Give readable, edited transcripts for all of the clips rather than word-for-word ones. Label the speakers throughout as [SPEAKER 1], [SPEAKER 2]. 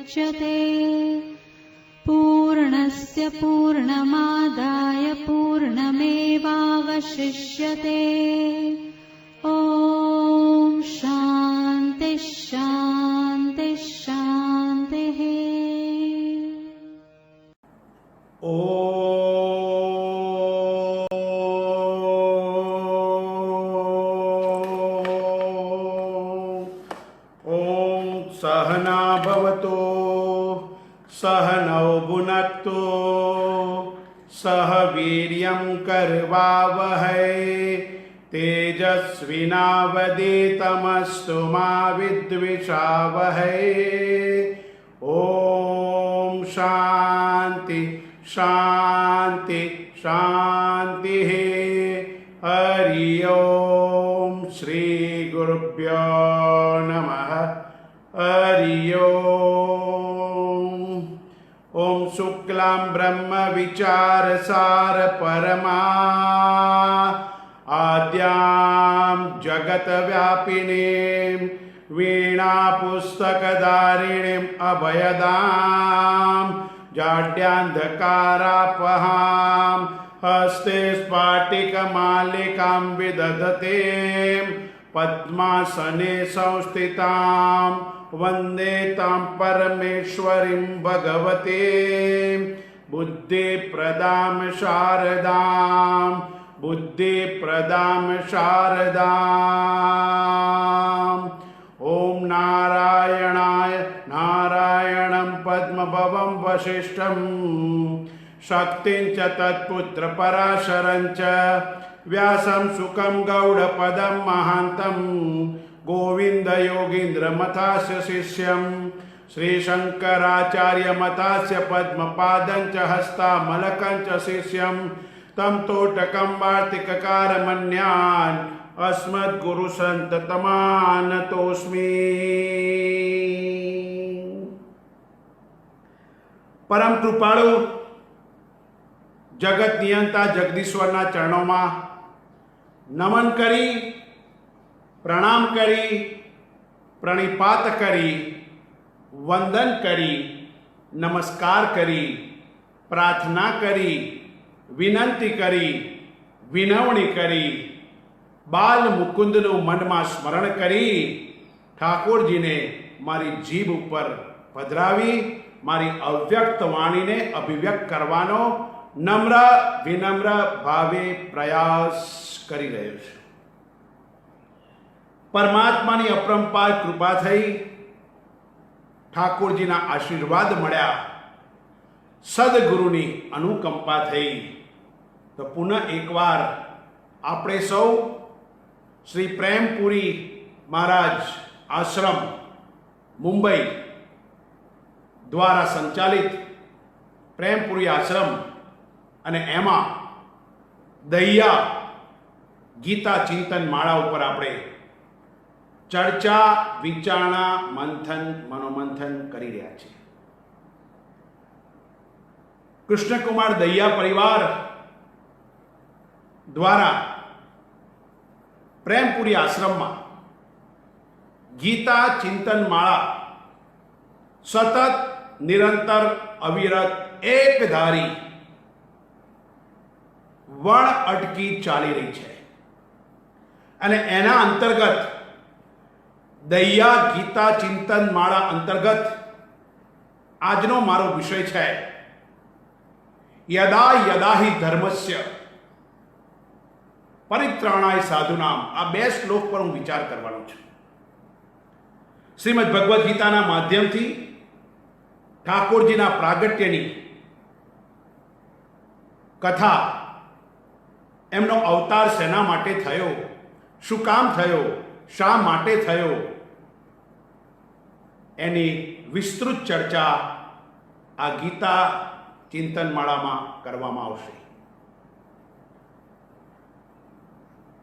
[SPEAKER 1] मुच्यते। पूर्णस्य पूर्णमादाय पूर्णमेवावशिष्यते। ॐ शान्ति शान्ति शान्तिः।
[SPEAKER 2] सहना भवतु सहनौ भुनक्तु सह वीर्यं करवावहै तेजस्विनावधीतमस्तु मा विद्विषावहै। ॐ शान्ति शान्ति शान्तिः। हरि ओम श्री गुरुभ्यो नमः। हरि ओम। ओम शुक्लां ब्रह्म विचार सार परमा आद्यां जगत व्यापिनीं वीणा पुस्तकधारिणीं अभयदां जाड्यान्धकारापहां हस्ते स्फाटिकमालिकां विदधतीं पद्मासने संस्थितां वन्दे तां परमेश्वरीं भगवतीं बुद्धिप्रदां शारदां बुद्धिप्रदां शारदाम्। ॐ नारायणाय नारायणं पद्मभवं वसिष्ठं शक्तिं च तत्पुत्रपराशरं च व्यासं सुखं गौडपदं महान्तं गोविन्दयोगीन्द्रमथास्य शिष्यं श्रीशङ्कराचार्यमथास्य पद्मपादं च हस्तामलकं च शिष्यं तं तोटकं वार्तिककारमन्यान् अस्मद्गुरुसन्ततमानतोऽस्मि। परम कृपाळु जगत नियंता जगदीश्वरना चरणों में नमन करी प्रणाम करी प्रणिपात करी वंदन करी नमस्कार करी प्रार्थना करी विनंती करी विनवणी करी बाल मुकुंदनु मन में स्मरण करी ठाकुरजी ने मारी जीभ पर पधरावी मारी अव्यक्त वाणी ने अभिव्यक्त करवानो नम्र विनम्र भावे प्रयास करी रह्यो छुं। परमात्मानी अपरंपार कृपा थई ठाकुरजीना आशीर्वाद मळ्या सदगुरुनी अनुकंपा थई तो पुनः एकवार आपणे सौ श्री प्रेमपुरी महाराज आश्रम मुंबई द्वारा संचालित प्रेमपुरी आश्रम અને એમાં દૈયા ગીતા ચિંતન માળા ઉપર આપણે ચર્ચા વિચારણા મંથન મનોમંથન કરી રહ્યા છીએ। કૃષ્ણકુમાર દૈયા પરિવાર દ્વારા પ્રેમપુરી આશ્રમમાં ગીતા ચિંતન માળા સતત નિરંતર અવિરત એકધારી वण अटकी चाली रही है અને એના અંતર્ગત દૈયા ગીતા ચિંતન માળા અંતર્ગત આજનો મારો વિષય છે यदा यदा हि धर्मस्य परित्राणाय साधुनाम। आ बे श्लोक पर हूँ विचार करवानो छुं। श्रीमद् भगवद गीताना माध्यमथी ठाकुरजीना प्रागट्यनी कथा एमनो अवतार सेना माटे थयो, शुं काम थयो, शा माटे थयो, एनी विस्तृत चर्चा आ गीता चिंतन माळामां करवामां आवशे।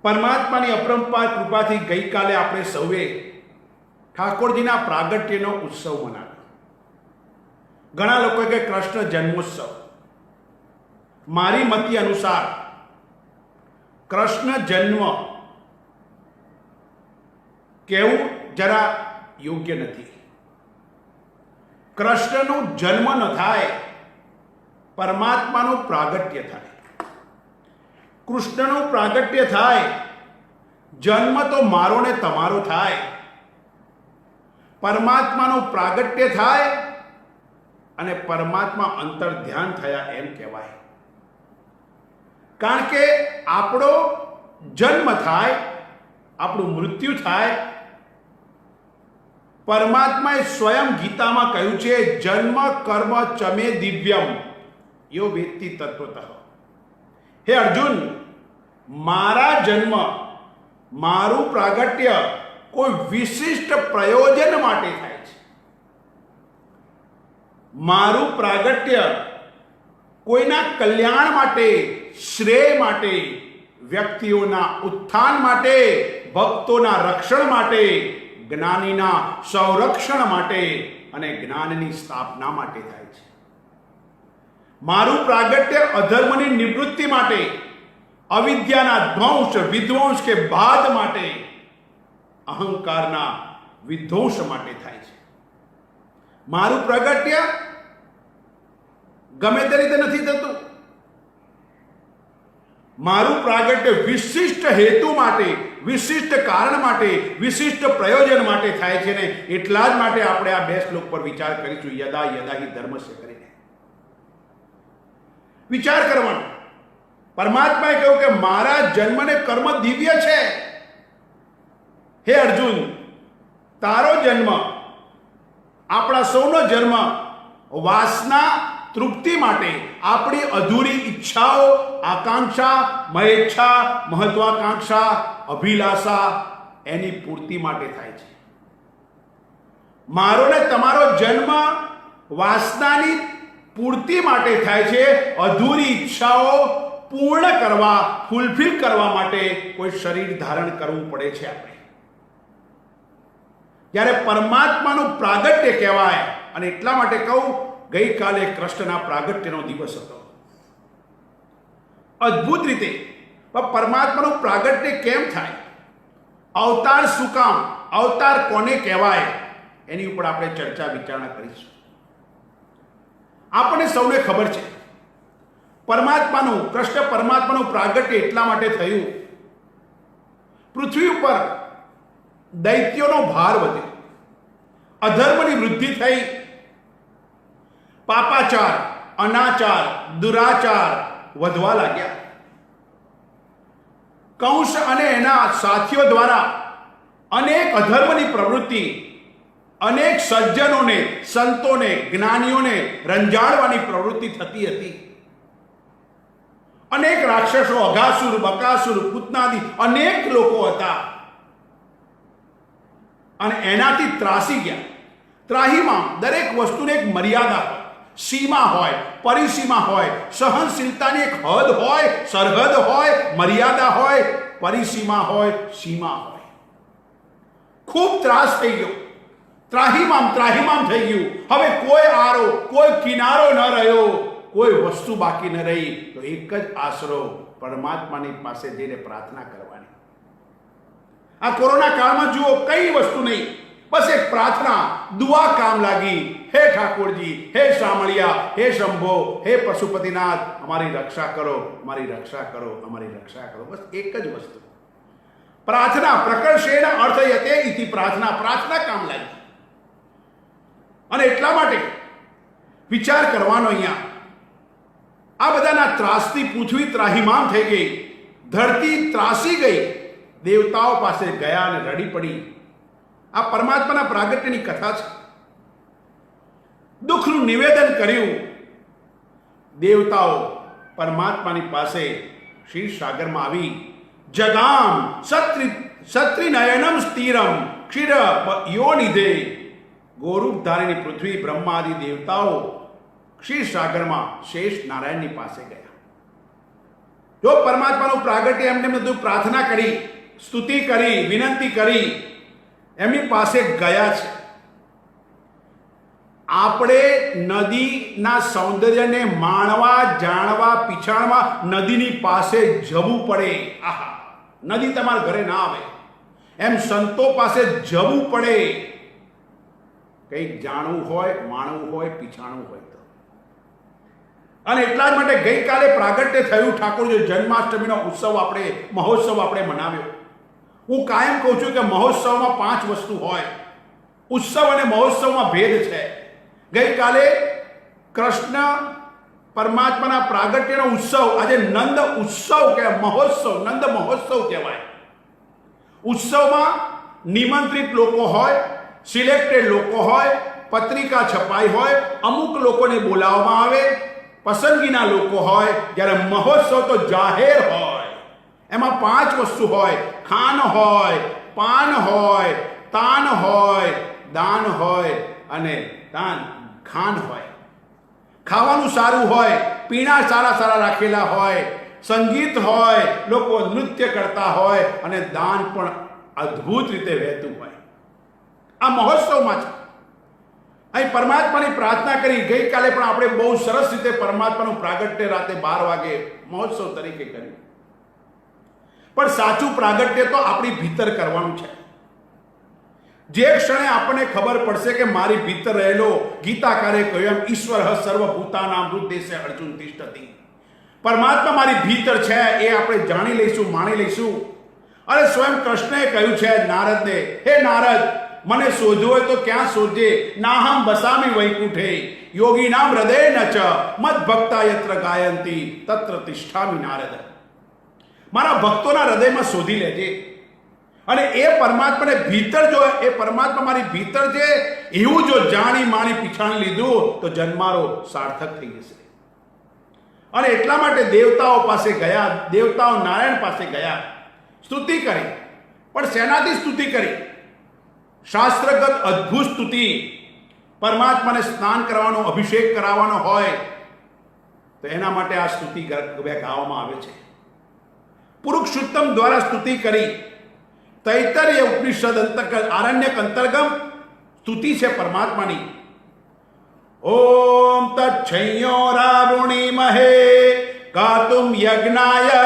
[SPEAKER 2] परमात्मानी अपरंपार कृपाथी गई काले आपणे सौए ठाकुरजीना प्रागट्यनो उत्सव मनाव्यो। घणा लोको के कृष्ण जन्मोत्सव, मारी मती अनुसार कृष्ण जन्म कहेवुं जरा योग्य नथी। કૃષ્ણનું જન્મ ન થાય, પરમાત્માનું પ્રાગટ્ય થાય. કૃષ્ણનું પ્રાગટ્ય થાય, જન્મ તો મારો ને તમારો થાય. પરમાત્માનું પ્રાગટ્ય થાય અને પરમાત્મા અંતર ધ્યાન થયા એમ કહેવાય. કારણ કે આપણો જન્મ થાય, આપણું મૃત્યુ થાય. પરમાત્માએ સ્વયં ગીતામાં કહ્યું છે, જન્મ કર્મ ચમે દિવ્યમ યો વેત્તિ તત્વતઃ. હે અર્જુન, મારા જન્મ, મારું પ્રાગટ્ય કોઈ વિશિષ્ટ પ્રયોજન માટે થાય છે. મારું પ્રાગટ્ય કોઈના કલ્યાણ માટે, શ્રેય માટે, વ્યક્તિઓના ઉત્થાન માટે, ભક્તોના રક્ષણ માટે, જ્ઞાનીના સંરક્ષણ માટે અને જ્ઞાનની સ્થાપના માટે થાય છે. મારું પ્રાગટ્ય અધર્મની નિવૃત્તિ માટે, અવિદ્યાના ધ્વંસ, વિધ્વંસ કે બાદ માટે, અહંકારના વિધ્વંસ માટે થાય છે. મારું પ્રાગટ્ય ગમે તે રીતે નથી થતું. મારું પ્રાગટ્ય વિશિષ્ટ હેતુ માટે, વિશિષ્ટ કારણ માટે, વિશિષ્ટ પ્રયોજન માટે થાય છે ને એટલા જ માટે આપણે આ બે શ્લોક પર વિચાર કરીશું. યદા યદા હિ ધર્મસ્ય કરીને વિચાર કરવાનો. પરમાત્માએ કહ્યું કે મારા જન્મ ને કર્મ દિવ્ય છે. હે અર્જુન, તારો જન્મ, આપણા સૌનો જન્મ વાસના તૃપ્તિ માટે, આપણી અધૂરી ઈચ્છાઓ, આકાંક્ષા, મહેચ્છા, મહત્વાકાંક્ષા, અભિલાષા એની પૂર્તિ માટે થાય છે. મારો ને તમારો જન્મ વાસનાની પૂર્તિ માટે થાય છે. અધૂરી ઈચ્છાઓ પૂર્ણ કરવા, ફૂલફિલ કરવા માટે કોઈ શરીર ધારણ કરવું પડે છે આપણે. જ્યારે પરમાત્માનું પ્રાગટ્ય કહેવાય. અને એટલા માટે કહું, ગઈકાલે કૃષ્ણના પ્રાગટ્યનો દિવસ હતો. અદ્ભુત રીતે પરમાત્માનું પ્રાગટ્ય કેમ થાય, અવતાર શું કામ, અવતાર કોને કહેવાય, એની ઉપર આપણે ચર્ચા વિચારણા કરીશું. આપણને સૌને ખબર છે, પરમાત્માનું, કૃષ્ણ પરમાત્માનું પ્રાગટ્ય એટલા માટે થયું, પૃથ્વી ઉપર દૈત્યોનો ભાર વધ્યો, અધર્મની વૃદ્ધિ થઈ, પાપાચાર, અનાચાર, દુરાચાર વધવા લાગ્યા. કંસ અને એના સાથીઓ દ્વારા અનેક અધર્મની પ્રવૃત્તિ, અનેક સજ્જનોને, સંતોને, જ્ઞાનીઓને રંજાડવાની પ્રવૃત્તિ થતી હતી. અનેક રાક્ષસો, અઘાસુર, બકાસુર, પૂતનાદી અનેક લોકો હતા અને એનાથી ત્રાસી ગયા. ત્રાહીમાં દરેક વસ્તુને એક મર્યાદા હોય, સીમા હોય, પરિસીમા હોય, સહનશીલતાની એક હદ હોય, સરહદ હોય, મર્યાદા હોય, પરિસીમા હોય, સીમા હોય. ખૂબ ત્રાસ થઈ ગયો, ત્રાહીમામ થઈ ગયું. હવે કોઈ આરો, કોઈ કિનારો ન રહ્યો, કોઈ વસ્તુ બાકી ન રહી. તો એક જ આશરો, પરમાત્માની પાસે જઈને પ્રાર્થના કરવાની. આ કોરોના કાળમાં જુઓ, કઈ વસ્તુ નહીં, બસ એક પ્રાર્થના, દુઆ કામ લાગી. હે ઠાકોરજી, હે શામળિયા, હે શંભો, હે પશુપતિનાથ, અમારી રક્ષા કરો, અમારી રક્ષા કરો, અમારી રક્ષા કરો. બસ એક જ વસ્તુ, પ્રાર્થના. પ્રકર્ષેણ અર્થયતે ઇતિ પ્રાર્થના, પ્રાર્થના કામ લાગી. અને એટલા માટે વિચાર કરવાનો અહીંયા, આ બધાના ત્રાસથી પૃથ્વી ત્રાહીમામ થઈ ગઈ, ધરતી ત્રાસી ગઈ. દેવતાઓ પાસે ગયા અને રડી પડી. આ પરમાત્માના પ્રાગટ્યની કથા છે. દુઃખનું નિવેદન કર્યું. દેવતાઓ પરમાત્માની પાસે ક્ષીર સાગરમાં આવી, જગામ સત્રી નયનમ સ્થિરમ ક્ષીર યોનિધે. ગોરૂપ ધારીની પૃથ્વી, બ્રહ્માદિ દેવતાઓ ક્ષીર સાગરમાં શેષ નારાયણની પાસે ગયા. જો પરમાત્માનું પ્રાગટ્ય એમને બધું પ્રાર્થના કરી, સ્તુતિ કરી, વિનંતી કરી, એમની પાસે ગયા છે. આપણે નદીના સૌંદર્યને માણવા, જાણવા, પીછાણવા નદીની પાસે જવું પડે. આહા, નદી તમારા ઘરે ના આવે એમ સંતો પાસે જવું પડે. કંઈક જાણવું હોય, માણવું હોય, પીછાણવું હોય તો. અને એટલા જ માટે ગઈકાલે પ્રાગટ્ય થયું ઠાકોરજી જન્માષ્ટમીનો મહોત્સવ આપણે મનાવ્યો. હું કાયમ કહું છું કે મહોત્સવમાં 5 વસ્તુ હોય. ઉત્સવ અને મહોત્સવમાં ભેદ છે. ગઈકાલે કૃષ્ણ પરમાત્માના પ્રાગટ્યનો ઉત્સવ, આજે નંદ ઉત્સવ કે મહોત્સવ, નંદ મહોત્સવ કહેવાય. ઉત્સવમાં નિમંત્રિત લોકો હોય, સિલેક્ટેડ લોકો હોય, પત્રિકા છપાઈ હોય, અમુક લોકોને બોલાવવામાં આવે, પસંદગીના લોકો હોય. જ્યારે મહોત્સવ તો જાહેર હોય. એમાં 5 વસ્તુ હોય: ખાન હોય, પાન હોય, તાન હોય, દાન હોય અને ખાન હોય. ખાવાનું સારું હોય, પીણા સારા રાખેલા હોય, સંગીત હોય, લોકો નૃત્ય કરતા હોય અને દાન પણ અદ્ભુત રીતે વહેતું હોય. આ મહોત્સવમાં છે. અહીં પરમાત્માની પ્રાર્થના કરી. ગઈકાલે પણ આપણે બહુ સરસ રીતે પરમાત્માનું પ્રાગટ્ય રાતે 12 વાગે મહોત્સવ તરીકે કર્યું. પણ સાચું પ્રાગટ્ય તો આપણી ભીતર કરવાનું છે. જે ક્ષણે આપણને ખબર પડશે કે મારી ભીતર રહેલો, ગીતાકારે કહ્યું એમ, ઈશ્વર સર્વભૂતાનાં હૃદયે અર્જુન તિષ્ઠતિ, પરમાત્મા મારી ભીતર છે, એ આપણે જાણી લઈશું, માણી લઈશું. અને સ્વયં કૃષ્ણએ કહ્યું છે નારદને, હે નારદ, મને શોધવું હોય તો ક્યાં શોધજે? નાહમ વસામી વૈકુંઠે યોગીનામ હૃદયેન ચ મદ ભક્તા યત્ર ગાયંતી તત્ર તિષ્ઠામિ નારદ. મારા ભક્તોના હૃદયમાં શોધી લેજે. અને એ પરમાત્માને ભીતર, જો એ પરમાત્મા મારી ભીતર છે, એવું જો જાણી માણી પીછાણી લીધું તો જન્મારો સાર્થક થઈ જશે. અને એટલા માટે દેવતાઓ પાસે ગયા, દેવતાઓ નારાયણ પાસે ગયા, સ્તુતિ કરી. પણ શેનાથી સ્તુતિ કરી? શાસ્ત્રગત અદ્ભુત સ્તુતિ. પરમાત્માને સ્નાન કરવાનો, અભિષેક કરાવવાનો હોય તો એના માટે આ સ્તુતિ ગાવામાં આવે છે. પુરુષોત્તમ દ્વારા સ્તુતિ કરી. તૈતરીય ઉપનિષદ આરણ્યક અંતર્ગત સ્તુતિ છે પરમાત્માની. ઓમ તચ્છૈયોરાવૃણીમહે ગાતુમ યજ્ઞાય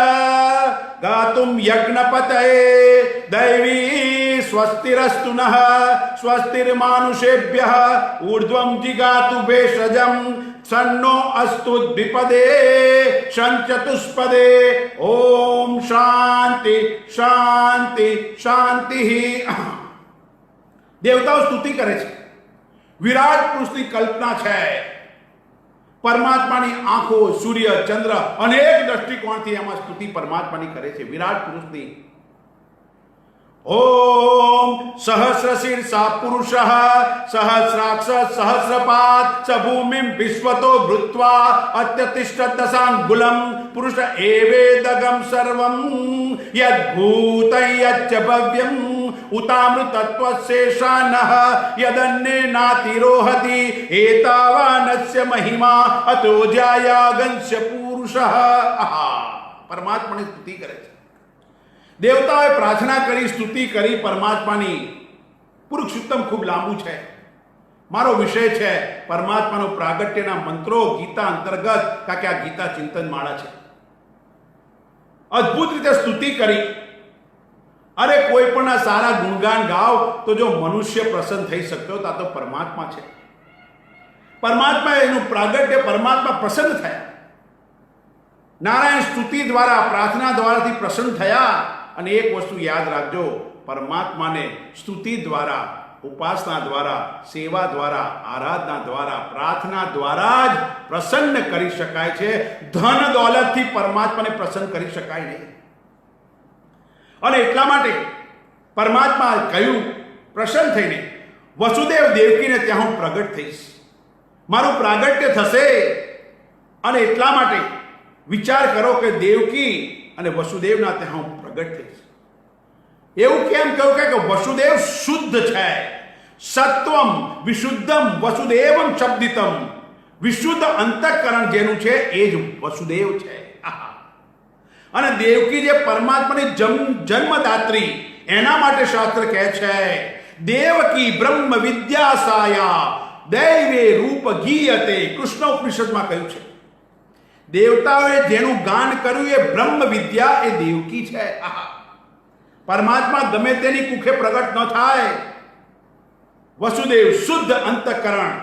[SPEAKER 2] ગાતુમ યજ્ઞપતયે દૈવી સ્વસ્તિરસ્તુ નઃ સ્વસ્તિર્માનુષેભ્યઃ ઊર્ધ્વં જિગાતુ ભેષજં સન્નો અસ્તુ દ્વિપદે શંચતુષ્પદે. ઓમ શાંતિ શાંતિ શાંતિ. દેવતાઓ સ્તુતિ કરે છે. વિરાટ પુરુષની કલ્પના છે. પરમાત્માની આંખો, સૂર્ય, ચંદ્ર, અનેક દ્રષ્ટિકોણથી એમાં સ્તુતિ પરમાત્માની કરે છે, વિરાટ પુરુષની. ઓમ સહસ્રશીર્ષા પુરુષઃ સહસ્રાક્ષ સહસ્રપાદ સ ભૂમિમ વિશ્વતો ભૃત્વા અત્યતિષ્ઠત દશાંગુલમ પુરુષ એવેદગમ સર્વમ યદ્ભૂતં યચ્ચ ભવ્યમ ઉતામૃતત્વશેષાનઃ યદન્ને નાતિરોહતિ એતાવાનસ્ય મહિમા અતો જ્યાયાગંસ્ય પુરુષઃ. પરમાત્માની સ્તુતિ કરે છે. દેવતાઓએ પ્રાર્થના કરી, સ્તુતિ કરી પરમાત્માની. પુરુષોત્તમ ખૂબ લાંબુ છે. મારો વિષય છે પરમાત્માનું પ્રાગટ્યના મંત્રો ગીતા અંતર્ગત, કારણ કે આ ગીતા ચિંતન માળા છે. અદ્ભુત રીતે સ્તુતિ કરી. અરે કોઈ પણ સારા ગુણગાન ગાવ તો જો મનુષ્ય પ્રસન્ન થઈ શકતો તો આ તો પરમાત્મા છે. પરમાત્મા, એનું પ્રાગટ્ય, પરમાત્મા પ્રસન્ન થયા. નારાયણ સ્તુતિ દ્વારા, પ્રાર્થના દ્વારાથી પ્રસન્ન થયા. અને એક વસ્તુ યાદ રાખજો, પરમાત્માને સ્તુતિ દ્વારા, ઉપાસના દ્વારા, સેવા દ્વારા, આરાધના દ્વારા, પ્રાર્થના દ્વારા જ પ્રસન્ન કરી શકાય છે. ધન દોલતથી પરમાત્માને પ્રસન્ન કરી શકાય નહીં. અને એટલા માટે પરમાત્મા કહ્યું પ્રસન્ન થઈને, વસુદેવ દેવકીને ત્યાં હું પ્રગટ થઈશ, મારું પ્રાગટ્ય થશે. અને એટલા માટે વિચાર કરો કે દેવકી અને વસુદેવના ત્યાં હું પ્રગટ થઈશ. એવું કેમ કહ્યું કે વસુદેવ શુદ્ધ છે, સત્વમ વિશુદ્ધમ વસુદેવમ શબ્દિતમ. વિશુદ્ધ અંતઃકરણ જેનું છે એ જ વસુદેવ છે. અને દેવકી જે પરમાત્માની જન્મદાત્રી, એના માટે શાસ્ત્ર કહે છે દેવકી બ્રહ્મ વિદ્યાસાયા દૈવે રૂપ ગીયતે. કૃષ્ણ ઉપનિષદમાં કહ્યું છે દેવતાઓએ જેનું ગાન કર્યું એ બ્રહ્મ વિદ્યા, એ દેવકી છે. પરમાત્મા ગમે તેની કુખે પ્રગટ ન થાય. વસુદેવ શુદ્ધ અંતઃકરણ,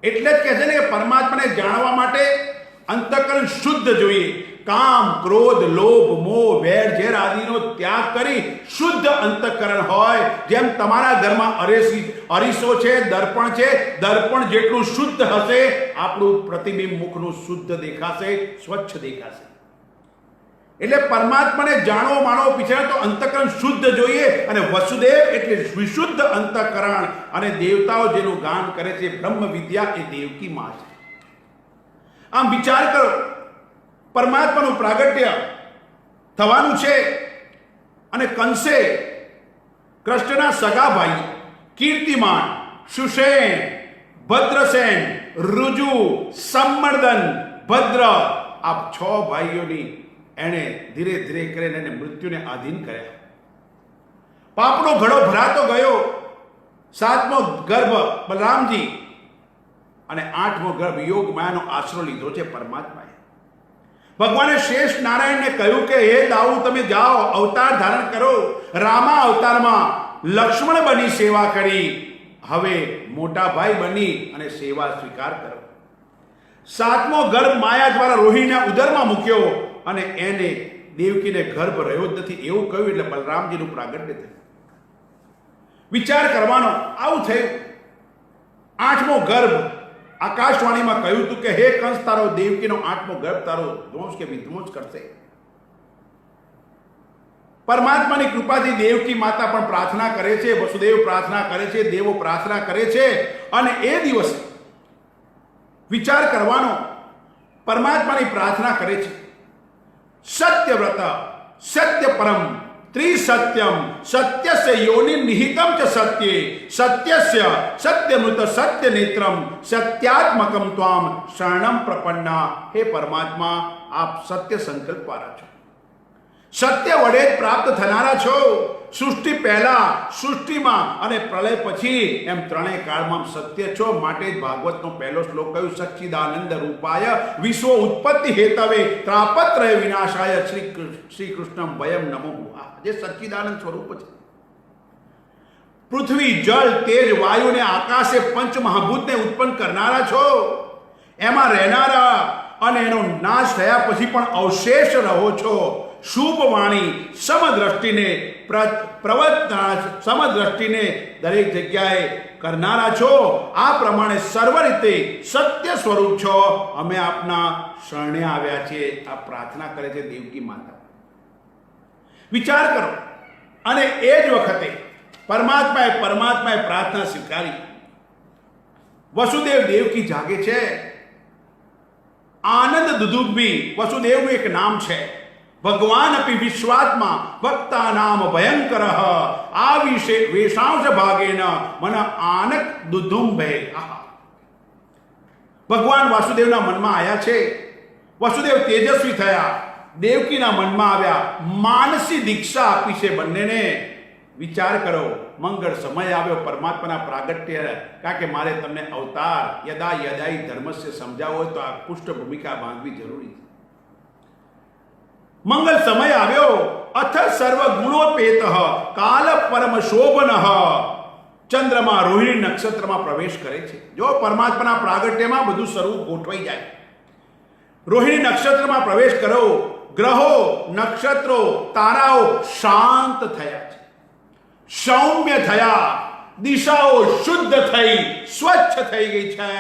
[SPEAKER 2] એટલે જ કહે છે ને કે પરમાત્માને જાણવા માટે અંતઃકરણ શુદ્ધ જોઈએ. કામ, ક્રોધ, લોભ, મોહ, વેર ઝેર આદિનો ત્યાગ કરી શુદ્ધ અંતઃકરણ હોય. જેમ તમારા ઘરમાં અરીસો છે, દર્પણ છે, દર્પણ જેટલું શુદ્ધ હશે આપણું પ્રતિબિંબ મુખનું શુદ્ધ દેખાશે, સ્વચ્છ દેખાશે. એટલે પરમાત્માને જાણવો માણવો પીછે તો અંતઃકરણ શુદ્ધ જોઈએ. અને વસુદેવ એટલે વિશુદ્ધ અંતઃકરણ. અને દેવતાઓ જેનું ગાન કરે છે બ્રહ્મ વિદ્યા એ દેવકી માં છે. આમ વિચાર કરો, પરમાત્માનું પ્રાગટ્ય થવાનું છે અને કંસે કૃષ્ણના સગા ભાઈ કીર્તિમાન, સુષેણ, ભદ્રસેન, ઋજુ, સંમર્દન, ભદ્ર આ 6 ભાઈઓની એણે ધીરે ધીરે કરીને એને મૃત્યુને આધીન કર્યા. પાપનો ઘડો ભરાતો ગયો. 7મો ગર્ભ બલરામજી અને 8મો ગર્ભ યોગ માયાનો આશરો લીધો છે પરમાત્માએ. ભગવાને શેષ નારાયણને કહ્યું કે હે દાઉ, તમે જાઓ, અવતાર ધારણ કરો. રામા અવતારમાં લક્ષ્મણ બની સેવા કરી, હવે મોટા ભાઈ બની અને સેવા સ્વીકાર કરો. 7મો ગર્ભ માયા દ્વારા રોહિણીના ઉદરમાં મૂક્યો અને એને દેવકીને ગર્ભ રહ્યો જ નથી એવું કહ્યું એટલે બલરામજીનું પ્રાગટ્ય થયું. વિચાર કરવાનો, આવું થયું. 8મો ગર્ભ આકાશવાણીમાં કહ્યું હતું કે હે કંસ, તારો દેવકીનો 8મો ગર્ભ તારો ધ્વંસ કે વિધ્વંસ કરશે. પરમાત્માની કૃપાથી દેવકી માતા પણ પ્રાર્થના કરે છે, વસુદેવ પ્રાર્થના કરે છે, દેવો પ્રાર્થના કરે છે. અને એ દિવસે વિચાર કરવાનો, પરમાત્માની પ્રાર્થના કરે છે સત્યવ્રત સત્ય પરમ ત્રિસત્યમ સત્યસ્ય યોનિ નિહિતમ ચ સત્યે સત્યસ્ય સત્યમૃત સત્ય નેત્રમ સત્યાત્મકમ ત્વામ શરણમ પ્રપન્ના. હે પરમાત્મા, આપ સત્ય સંકલ્પવાળા છો, સત્ય વડે જ પ્રાપ્ત થનારા છો. સૃષ્ટિ પહેલા, સૃષ્ટિમાં અને પ્રલય પછી એમ ત્રણેય કાળમાં સત્ય છો. માટે જ ભાગવતનો પહેલો શ્લોક કહ્યું સચ્ચિદાનંદ રૂપાય વિશ્વ ઉત્પત્તિ હેતવે ત્રાપત્રય વિનાશાય શ્રી કૃષ્ણમ વયમ નમો. જે સચ્ચિદાનંદ સ્વરૂપ છે. પૃથ્વી, જળ, તેજ, વાયુ ને આકાશે પંચ મહાભૂતને ઉત્પન્ન કરનારા છો. એમાં રહેનારા અને એનો નાશ થયા પછી પણ અવશેષ રહો છો. શુભ વાણી સમદ્રષ્ટિને સમદ્રષ્ટિને દરેક જગ્યાએ કરનારા છો. આ પ્રમાણે સર્વ રીતે સત્ય સ્વરૂપ છો. અમે આપના શરણે આવ્યા છીએ. આ પ્રાર્થના કરે છે દેવકી માતા. વિચાર કરો. અને એ જ વખતે પરમાત્માએ પ્રાર્થના સ્વીકારી. વસુદેવ દેવકી જાગે છે. આનંદ દુદુભી વસુદેવનું એક નામ છે. ભગવાન અપી વિશ્વાત્મા ભક્તા નામ ભયંકર આ વિશે વેશાંશ ભાગેન મન આનક દુધુંભે. ભગવાન વાસુદેવના મનમાં આવ્યા છે. વસુદેવ તેજસ્વી થયા, દેવકીના મનમાં આવ્યા, માનસી દીક્ષા આપી છે બંનેને. વિચાર કરો, મંગળ સમય આવ્યો પરમાત્માના પ્રાગટ્ય. કારણ કે મારે તમને અવતાર યદા યદાઈ ધર્મસ્ય સમજાવો હોય તો આ પૃષ્ઠભૂમિકા બાંધવી જરૂરી છે. મંગલ સમય આવ્યો. અથ સર્વ ગુણોપેત કાલ પરમ શોભન. ચંદ્રમાં રોહિણી નક્ષત્રમાં પ્રવેશ કરે છે. જો પરમાત્માના પ્રાગટ્યમાં બધું સ્વરૂપ ગોઠવાઈ જાય. રોહિણી નક્ષત્રમાં પ્રવેશ કરો. ગ્રહો, નક્ષત્રો, તારાઓ શાંત થયા છે, સૌમ્ય થયા. દિશાઓ શુદ્ધ થઈ, સ્વચ્છ થઈ ગઈ છે.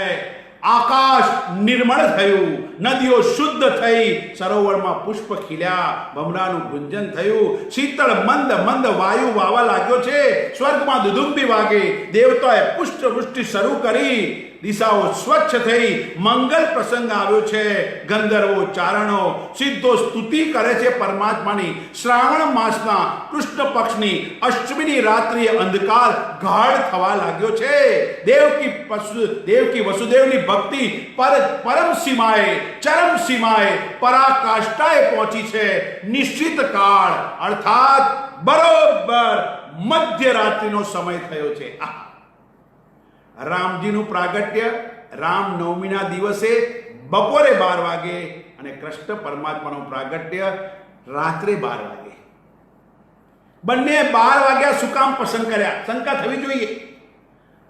[SPEAKER 2] આકાશ નિર્મળ થયું, નદીઓ શુદ્ધ થઈ, સરોવરમાં પુષ્પ ખીલ્યા, ભમરાનું ગુંજન થયું, શીતળ મંદ મંદ વાયુ વાવા લાગ્યો છે, સ્વર્ગમાં દુદુંબી વાગે, દેવતાએ પુષ્પવૃષ્ટિ શરૂ કરી, દિશાઓ સ્વચ્છ થઈ, મંગલ પ્રસંગ આવ્યો છે. ગંધર્વો, ચારણો, સિદ્ધો સ્તુતિ કરે છે પરમાત્માની. શ્રાવણ માસના કૃષ્ણ પક્ષની અષ્ટમીની રાત્રિએ અંધકાર ગાઢ થવા લાગ્યો છે. દેવકી વસુદેવની ભક્તિ પરમ સીમાએ, ચરમ સીમાએ, પરાકાષ્ઠાએ પહોંચી છે. નિશ્ચિત કાળ અર્થાત બરોબર મધ્યરાત્રિનો સમય થયો છે. રામજીનું પ્રાગટ્ય રામનવમીના દિવસે બપોરે 12 વાગે અને કૃષ્ણ પરમાત્માનું પ્રાગટ્ય રાત્રે 12 વાગે. બંને 12 વાગ્યા શું કામ પસંદ કર્યા? શંકા થવી જોઈએ.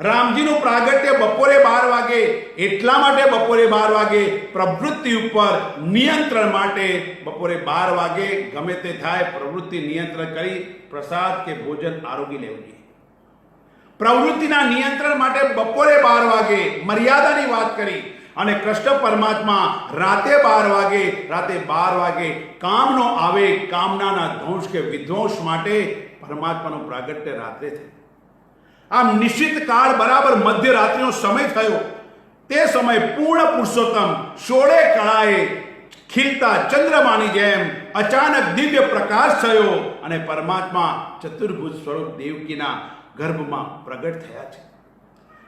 [SPEAKER 2] રામજીનું પ્રાગટ્ય બપોરે 12 વાગે એટલા માટે બપોરે 12 વાગે પ્રવૃત્તિ ઉપર નિયંત્રણ માટે બપોરે 12 વાગે ગમે તે થાય પ્રવૃત્તિ નિયંત્રણ કરી પ્રસાદ કે ભોજન આરોગી લેવું જોઈએ. પ્રવૃત્તિના નિયંત્રણ માટે બપોરે 12 વાગે મર્યાદાની વાત કરી અને કૃષ્ણ પરમાત્મા રાતે 12 વાગે કામનો આવે કામનાના ધ્વંસ કે વિધ્વંસ માટે પરમાત્માનું પ્રાગટ્ય રાત્રે થયું. આમ નિશ્ચિત કાળ બરાબર મધ્યરાત્રિનો સમય થયો. તે સમય પૂર્ણ પુરુષોત્તમ 16 કળાએ ખીલતા ચંદ્રમાની જેમ અચાનક દિવ્ય પ્રકાશ થયો અને પરમાત્મા ચતુર્ભુજ સ્વરૂપ દેવકીના ગર્ભમાં પ્રગટ થયા છે.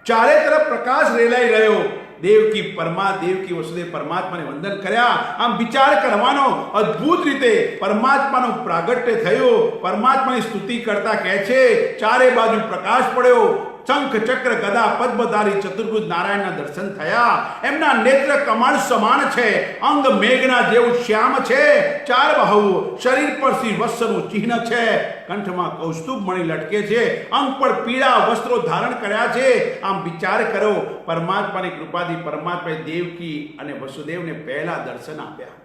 [SPEAKER 2] ચારે તરફ પ્રકાશ રેલાઈ રહ્યો. દેવકી વસુદેવ પરમાત્માને વંદન કર્યા. આમ વિચાર કરવાનો અદ્ભુત રીતે પરમાત્માનું પ્રાગટ્ય થયું. પરમાત્માની સ્તુતિ કરતા કહે છે ચારે બાજુ પ્રકાશ પડ્યો. શંખ ચક્ર ગદા પદ્મધારી ચતુર્ભુજ નારાયણના દર્શન થયા. એમના નેત્ર કમળ સમાન છે. અંગ મેઘના જેવું શ્યામ છે. ચાર બાહુ શરીર પર શ્રી વત્સનું ચિહ્ન છે. કંઠમાં કૌસ્તુભ મણિ લટકે છે. અંગ પર પીળા વસ્ત્રો ધારણ કર્યા છે. આમ વિચાર કરો પરમાત્માની કૃપાથી પરમાત્માએ દેવકી અને વસુદેવને પહેલા દર્શન આપ્યા.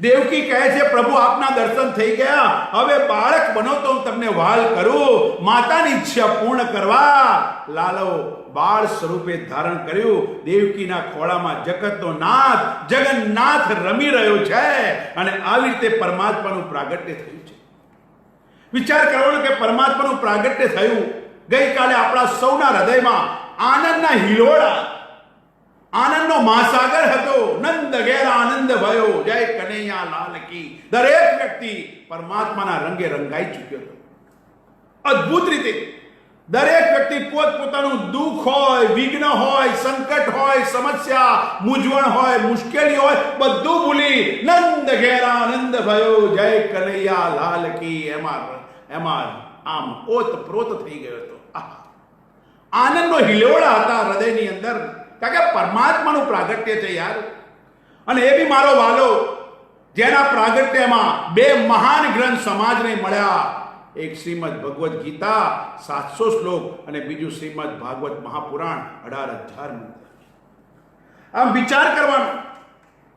[SPEAKER 2] દેવકી કહે છે પ્રભુ આપના દર્શન થઈ ગયા. હવે બાળક બનો તો હું તમને વહાલ કરું. માતાની ઈચ્છા પૂર્ણ કરવા લાલો બાળ સ્વરૂપે ધારણ કર્યું. દેવકીના ખોળામાં જગતનો નાથ જગન્નાથ રમી રહ્યો છે અને આવી રીતે પરમાત્માનું પ્રાગટ્ય થયું છે. વિચાર કરવાનો કે પરમાત્માનું પ્રાગટ્ય થયું. ગઈકાલે આપણા સૌના હૃદયમાં આનંદના હિલોળા આનંદનો મહાસાગર હતો. નંદ ઘેર આનંદ ભયો જય કનૈયા લાલ કી. દરેક વ્યક્તિ પરમાત્માના રંગે રંગાઈ ચૂક્યો હતો. અદ્ભુત રીતે દરેક વ્યક્તિ પોતપોતાનું દુઃખ હોય, વિઘ્ન હોય, સંકટ હોય, સમસ્યા, મૂંઝવણ હોય, મુશ્કેલી હોય બધું ભૂલી નંદ ઘેર આનંદ ભયો જય કનૈયા લાલ કી એમાં આમ ઓતપ્રોત થઈ ગયો હતો. આનંદનો હિલોળા હતા હૃદયની અંદર. કારણ કે પરમાત્માનું પ્રાગટ્ય છે યાર. અને એ બી મારો વાલો જેના પ્રાગટ્યમાં 2 મહાન ગ્રંથ સમાજને મળ્યા. એક શ્રીમદ ભગવદ્ ગીતા 700 શ્લોક અને બીજું શ્રીમદ ભાગવત મહાપુરાણ 18,000 મંત્ર. આમ વિચાર કરવાનો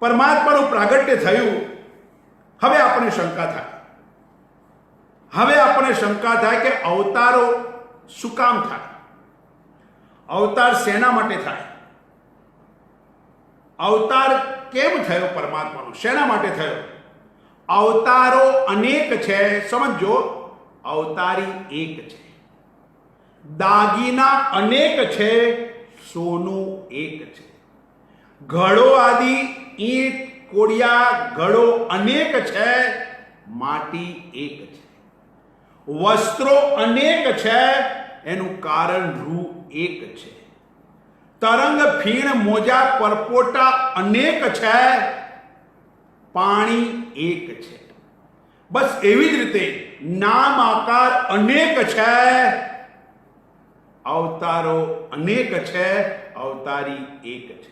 [SPEAKER 2] પરમાત્માનું પ્રાગટ્ય થયું. હવે આપણને શંકા થાય કે અવતારો શું કામ થાય? અવતાર શેના માટે થાય? અવતાર કેમ થયો પરમાત્માનો? શેના માટે થયો? અવતારો અનેક છે. સમજો અવતારી એક છે. દાગીના અનેક છે. સોનું એક છે. ઘડો આદિ ઈંટ કોડિયા ઘડો અનેક છે. માટી એક છે. વસ્ત્રો અનેક છે. એનું કારણ રૂ એક છે. તરંગ ફીણ મોજા પરપોટા અનેક છે. પાણી એક છે. બસ એવી જ રીતે નામ આકાર અનેક છે. અવતારો અનેક છે. અવતારી એક છે.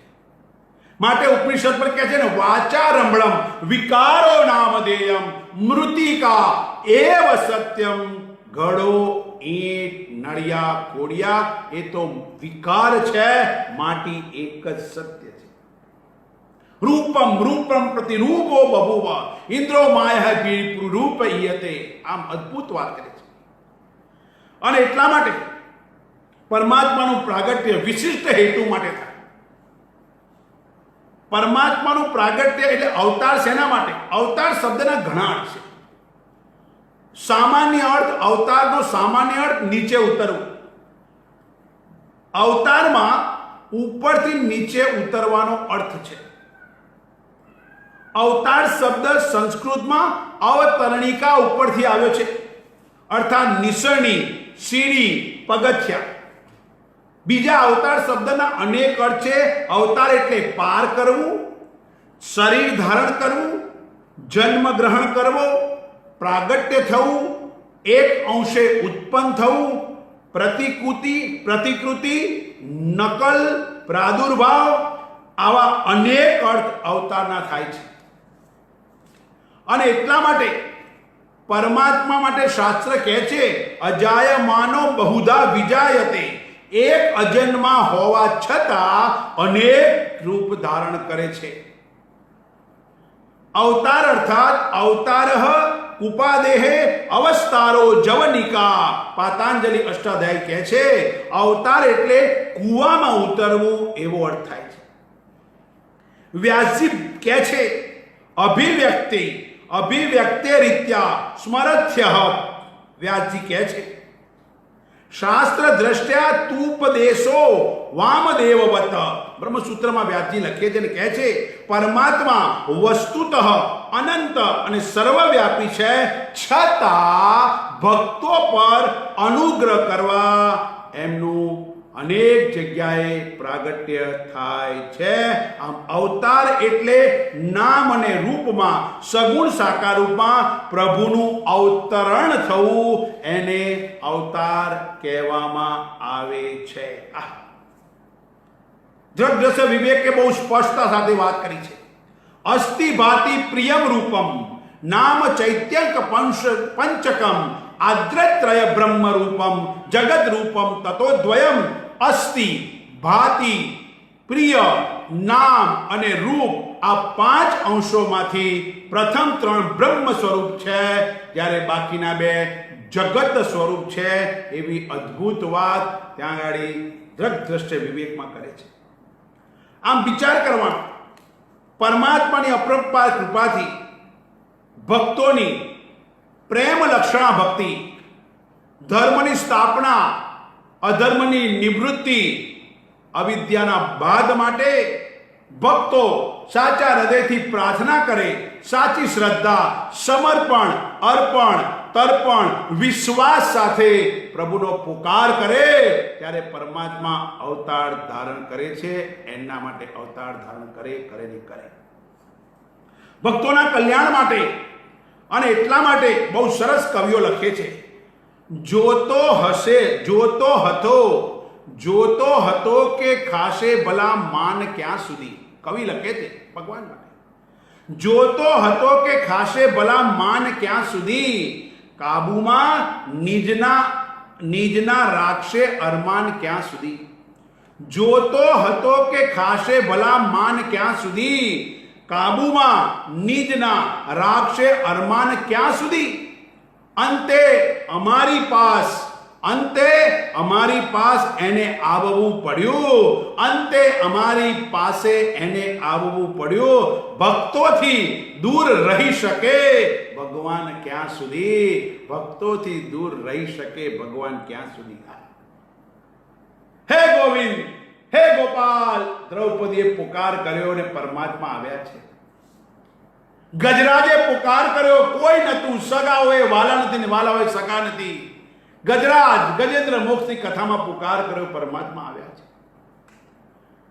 [SPEAKER 2] માટે ઉપનિષદ પર કહે છે ને વાચારંભણમ વિકારો નામધેયમ મૃતિકા એવ સત્યમ. ઘડો ઈંટ નળિયા કોડિયા એ તો વિકાર છે. માટી એક જ સત્ય છે. રૂપમ પ્રતિરૂપો બભુવ ઇન્દ્રો માયા રૂપ ઈયતે. આમ અદ્ભુત વાત કરે છે. અને એટલા માટે પરમાત્માનું પ્રાગટ્ય વિશિષ્ટ હેતુ માટે થાય. પરમાત્માનું પ્રાગટ્ય એટલે અવતાર શેના માટે? અવતાર શબ્દના ઘણા અર્થ છે. સામાન્ય અર્થ અવતારનો સામાન્ય અર્થ નીચે ઉતરવું. અવતારમાં ઉપરથી નીચે ઉતરવાનો અર્થ છે. અવતાર શબ્દ સંસ્કૃતમાં અવતરણિકા ઉપરથી આવ્યો છે. અર્થાત નિસરણી, સીડી, પગથિયા. બીજા અવતાર શબ્દના અનેક અર્થ છે. અવતાર એટલે પાર કરવું, શરીર ધારણ કરવું, જન્મ ગ્રહણ કરવો, પ્રાગટ્ય થવું, એક અંશે ઉત્પન્ન થવું, પ્રતિકૃતિ, નકલ, પ્રાદુર્ભાવ આવા અનેક અર્થ અવતારના થાય છે. અને એટલા માટે પરમાત્મા માટે શાસ્ત્ર કહે છે અજાયમાનો બહુધા વિજાયતે. એક અજન્મા હોવા છતાં અનેક રૂપ ધારણ કરે છે. અવતાર અર્થાત અવતારઃ ઉપાદેહે અવસ્તારો જવનિકા. પાતાંજલિ અષ્ટાધ્યાય કહે છે અવતાર એટલે કૂવામાં ઉતરવું એવો અર્થ થાય છે. વ્યાસજી કહે છે અભિવ્યક્તે રીત્યા સ્મરથ્ય. વ્યાસજી કહે છે શાસ્ત્ર દ્રષ્ટ્યા તુપદેશો વામદેવવત. બ્રહ્મસૂત્રમાં વ્યાસજી લખે છે અને કહે છે પરમાત્મા વસ્તુતઃ અનંત અને સર્વવ્યાપી છે, છતાં ભક્તો પર અનુગ્રહ કરવા એમનું અનેક જગ્યાએ પ્રાગટ્ય થાય છે. આમ અવતાર એટલે નામ અને રૂપમાં સગુણ સાકાર રૂપમાં પ્રભુનું અવતરણ થવું, એને અવતાર કહેવામાં આવે છે. દ્રગ્દૃશ્ય વિવેકે બહુ સ્પષ્ટતા સાથે વાત કરી છે. અસ્તિ ભાતિ પ્રિયમ રૂપમ નામ ચૈત્યંક પંચકમ આદ્રત્રય બ્રહ્મ રૂપમ જગત રૂપમ તતોદ્વયમ. અસ્તિ, ભાતિ, પ્રિય, નામ અને રૂપ આ 5 અંશોમાંથી પ્રથમ 3 બ્રહ્મ સ્વરૂપ છે, જ્યારે બાકીના 2 જગત સ્વરૂપ છે. એવી અદ્ભુત વાત ત્યાં આગળ દ્રગ્દૃશ્ય વિવેકમાં કરે છે. આમ વિચાર કરવાનો, પરમાત્માની અપરંપાર કૃપાથી ભક્તોની પ્રેમ લક્ષણા ભક્તિ, ધર્મની સ્થાપના, અધર્મની નિવૃત્તિ, અવિદ્યાના બાદ માટે ભક્તો સાચા હૃદયથી પ્રાર્થના કરે, સાચી શ્રદ્ધા, સમર્પણ, અર્પણ, તર્પણ, વિશ્વાસ સાથે પ્રભુનો પુકાર કરે, ત્યારે પરમાત્મા અવતાર ધારણ કરે છે. એના માટે અવતાર ધારણ કરે ને કરે ભક્તોના કલ્યાણ માટે. અને એટલા માટે બહુ સરસ કવિઓ લખે છે જોતો હતો કે ખાશે ભલા માન ક્યાં સુધી. કવિ લખે છે ભગવાન માટે જોતો હતો કે ખાશે ભલા માન ક્યાં સુધી, કાબુમાં નિજના રાખશે અરમાન ક્યાં સુધી. જોતો હતો કે ખાશે ભલા માન ક્યાં સુધી, કાબુમાં નિજના રાખશે અરમાન ક્યાં સુધી. અંતે અમારી પાસ એને આવવું પડ્યું, અંતે અમારી પાસે એને આવવું પડ્યું. ભક્તોથી દૂર રહી શકે ભગવાન ક્યાં સુધી, ભક્તોથી દૂર રહી શકે ભગવાન ક્યાં સુધી. હે ગોવિંદ, હે ગોપાલ, દ્રૌપદીએ પુકાર કર્યો અને પરમાત્મા આવ્યા છે. ગજરાજે પુકાર કર્યો, કોઈ નતું, સગા હોય વાલા નથી ને વાલા હોય સગા નથી. ગજરાજ ગજેન્દ્ર મોક્ષની કથામાં પુકાર કર્યો, પરમાત્મા આવ્યા છે.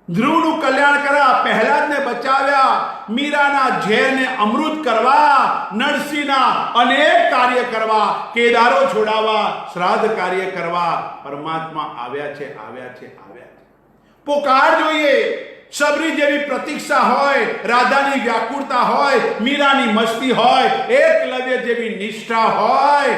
[SPEAKER 2] ધ્રુવનું કલ્યાણ કરવા, પ્રહલાદને બચાવ્યા, મીરાના ઝેરને અમૃત કરવા, નરસિંહના અનેક કાર્ય કરવા, કેદારો છોડાવવા, શ્રાદ્ધ કાર્ય કરવા પરમાત્મા આવ્યા છે. પુકાર જોઈએ. સબરી જેવી પ્રતીક્ષા હોય, રાધાની વ્યાકુળતા હોય, મીરાની મસ્તી હોય, એકલવ્ય જેવી નિષ્ઠા હોય,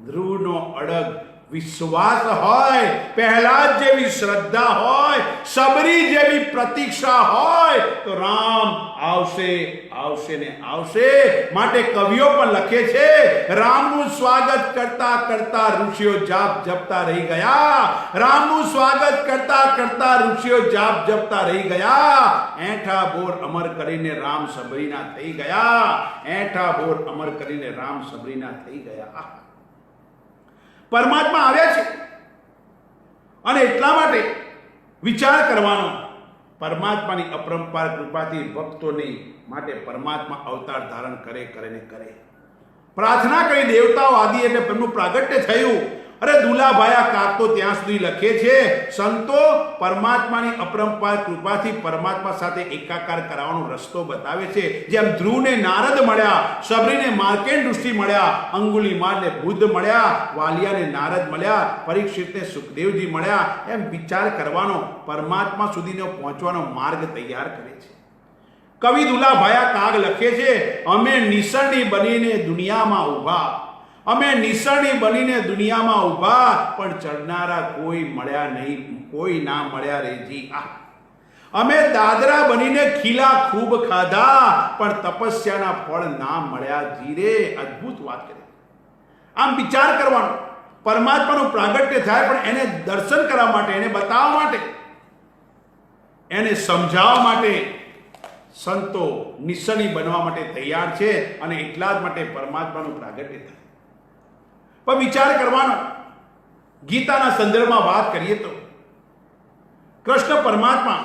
[SPEAKER 2] ધ્રુવનો અડગ વિશ્વાસ હોય, પ્રહલાદ જેવી શ્રદ્ધા હોય, સબરી જેવી પ્રતીક્ષા હોય, તો રામ આવશે ને આવશે. માટે કવિઓ પણ લખે છે રામનું સ્વાગત કરતા કરતા ઋષિઓ જાપ જપતા રહી ગયા. રામનું સ્વાગત કરતા કરતા ઋષિઓ જાપ જપતા રહી ગયા. એઠા બોર અમર કરીને રામ સબરીના થઈ ગયા. એઠા બોર અમર કરીને રામ સબરીના થઈ ગયા. પરમાત્મા આવ્યા છે. અને એટલા માટે વિચાર કરવાનો, પરમાત્માની અપરંપાર કૃપાથી ભક્તોની માટે પરમાત્મા અવતાર ધારણ કરે ને કરે. પ્રાર્થના કરી દેવતાઓ આદિ એટલે એમનું પ્રાગટ્ય થયું. અરે દુલાભાયા કાક તો ત્યાં સુધી લખે છે સંતો પરમાત્માની અપરંપાર કૃપાથી પરમાત્મા સાથે એકાકાર કરાવવાનો રસ્તો બતાવે છે. જેમ ધ્રુવને નારદ મળ્યા, સબરીને માર્કેન્ડ ઋષિ મળ્યા, અંગુલિમાલને બુદ્ધ મળ્યા, વાલિયાને નારદ મળ્યા, પરીક્ષિતને સુખદેવજી મળ્યા, એમ વિચાર કરવાનો, પરમાત્મા સુધીનો પહોંચવાનો માર્ગ તૈયાર કરે છે. કવિ દુલાભાયા કાગ લખે છે અમે નિસરણી બનીને દુનિયામાં ઊભા, અમે નિસરણી બનીને દુનિયામાં ઊભા, પણ ચડનારા કોઈ મળ્યા નહીં, કોઈ ના મળ્યા રેજી. અમે દાદરા બનીને ખીલા ખૂબ ખાધા, પણ તપસ્યાના ફળ ના મળ્યા જીરે. અદ્ભુત વાત કરી. આમ વિચાર કરવાનો, પરમાત્માનું પ્રાગટ્ય થાય પણ એને દર્શન કરવા માટે, એને બતાવવા માટે, એને સમજાવવા માટે સંતો નિસરણી બનવા માટે તૈયાર છે, અને એટલા જ માટે પરમાત્માનું પ્રાગટ્ય થાય. પણ વિચાર કરવાનો, ગીતાના સંદર્ભમાં વાત કરીએ તો કૃષ્ણ પરમાત્મા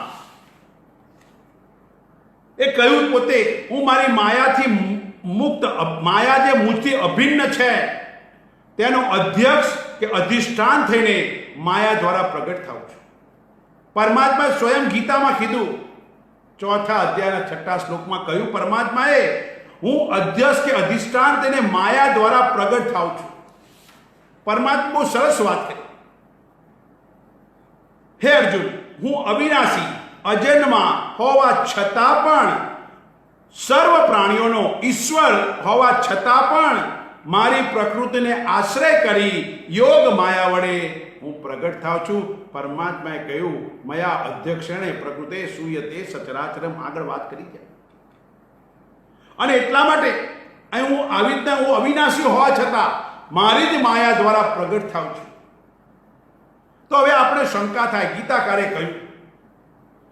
[SPEAKER 2] એ કહ્યું પોતે, હું મારી માયાથી મુક્ત, માયા જે મુજથી અભિન્ન છે તેનો અધ્યક્ષ કે અધિષ્ઠાન થઈને માયા દ્વારા પ્રગટ થાઉં છું. પરમાત્માએ સ્વયં ગીતામાં કીધું, 4થા અધ્યાયના 6થા શ્લોકમાં કહ્યું પરમાત્માએ, હું અધ્યક્ષ કે અધિષ્ઠાન થઈને માયા દ્વારા પ્રગટ થાઉં છું. પરમાત્મા બહુ સરસ વાત કરી. હે અર્જુન, હું અવિનાશી અજન્મા હોવા છતાં પણ, સર્વ પ્રાણીઓનો ઈશ્વર હોવા છતાં પણ મારી પ્રકૃતિને આશ્રય કરી યોગ માયા વડે હું પ્રગટ થાઉં છું. પરમાત્માએ કહ્યું, મયા અધ્યક્ષણે પ્રકૃતે સૂયતે સચરાચરમ. આગળ વાત કરી છે. અને એટલા માટે અહીં હું આવી રીતના, હું અવિનાશી હોવા છતાં મારી જ માયા દ્વારા પ્રગટ થાઉં છું. તો હવે આપણે શંકા થાય, ગીતાકારે કહ્યું,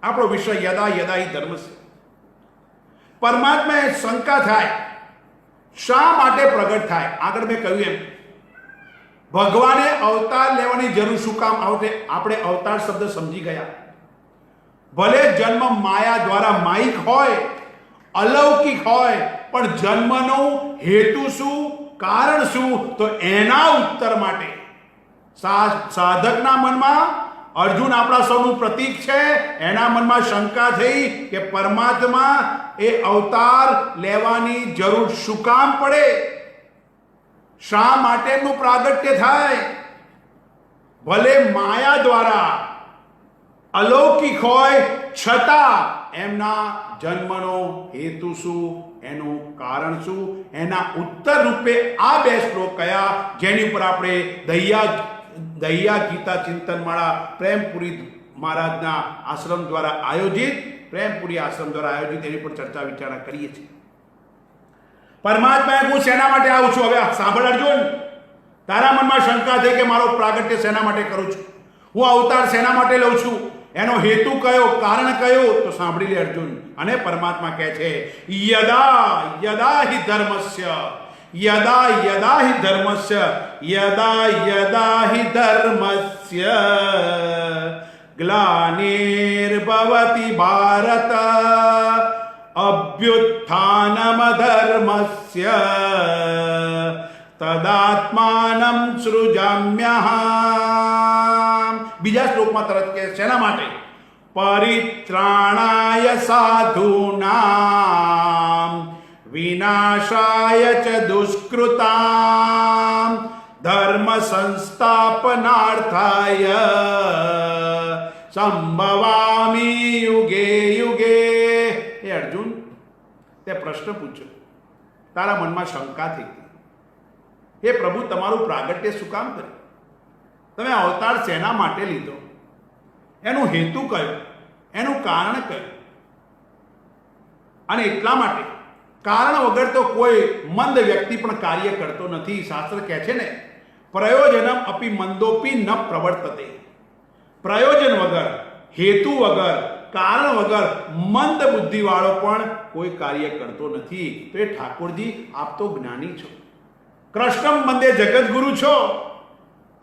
[SPEAKER 2] આપણો વિષય યદા યદા હિ ધર્મસ્ય. પરમાત્માએ શંકા થાય, શા માટે પ્રગટ થાય? આગળ મેં કહ્યું એમ, ભગવાને અવતાર લેવાની જરૂર શું કામ? આપણે અવતાર શબ્દ સમજી ગયા. ભલે જન્મ માયા દ્વારા માયિક હોય, અલૌકિક હોય, પણ જન્મનો હેતુ શું, કારણ શું? તો એના ઉત્તર માટે સાધકના મનમાં, અર્જુન આપણા સૌનું પ્રતીક છે, એના મનમાં શંકા થઈ કે પરમાત્મા એ અવતાર લેવાની જરૂર શું કામ પડે? શા માટેનું પ્રાગટ્ય થાય? ભલે માયા દ્વારા અલૌકિક હોય છતાં એમના જન્મનો હેતુ શું, એનું કારણ શું? એના ઉત્તર રૂપે આ 2 શ્લોક કયા, જેની ઉપર આપણે દહિયા ગીતા ચિંતનમાળા પ્રેમપુરી મહારાજના આશ્રમ દ્વારા આયોજિત, પ્રેમપુરી આશ્રમ દ્વારા આયોજિત એની પર ચર્ચા વિચારણા કરીએ છીએ. પરમાત્માએ હું શેના માટે આવું છું? હવે સાંભળ અર્જુન, તારા મનમાં શંકા થઈ કે મારો પ્રાગટ્ય શેના માટે કરું છું, હું અવતાર શેના માટે લઉં છું, એનો હેતુ કયો, કારણ કયો? તો સાંભળી લે અર્જુન. અને પરમાત્મા કહે છે, યદા યદા હિ ધર્મસ્ય, યદા યદા હિ ધર્મસ્ય, યદા યદા હિ ધર્મસ્ય ગ્લાનિર્ભવતિ ભારત અભ્યુત્થાનમ ધર્મસ્ય તદાત્માનમ સૃજામ્યહમ. બીજા શ્લોકમાં તરત કે શેના માટે? પરિત્રાણાય સાધૂનામ વિનાશાય ચ દુષ્કૃતામ ધર્મ સંસ્થાપનાર્થાય સંભવામિ યુગે યુગે. હે અર્જુન, તે પ્રશ્ન પૂછ્યો, તારા મનમાં શંકા થઈ, હે પ્રભુ, તમારું પ્રાગટ્ય શું કામ કર્યું? તમે અવતાર શેના માટે લીધો? એનું હેતુ કયો? એનું કારણ કયું? અને એટલા માટે, કારણ વગર તો કોઈ મંદ વ્યક્તિ પણ કાર્ય કરતો નથી. શાસ્ત્ર કહે છે ને, પ્રયોજનમ અપી મંદોપી ન પ્રવર્તતે. પ્રયોજન વગર, હેતુ વગર, કારણ વગર મંદ બુદ્ધિવાળો પણ કોઈ કાર્ય કરતો નથી. તો એ ઠાકોરજી, આપ તો જ્ઞાની છો, કૃષ્ણમ વંદે જગદગુરુ છો.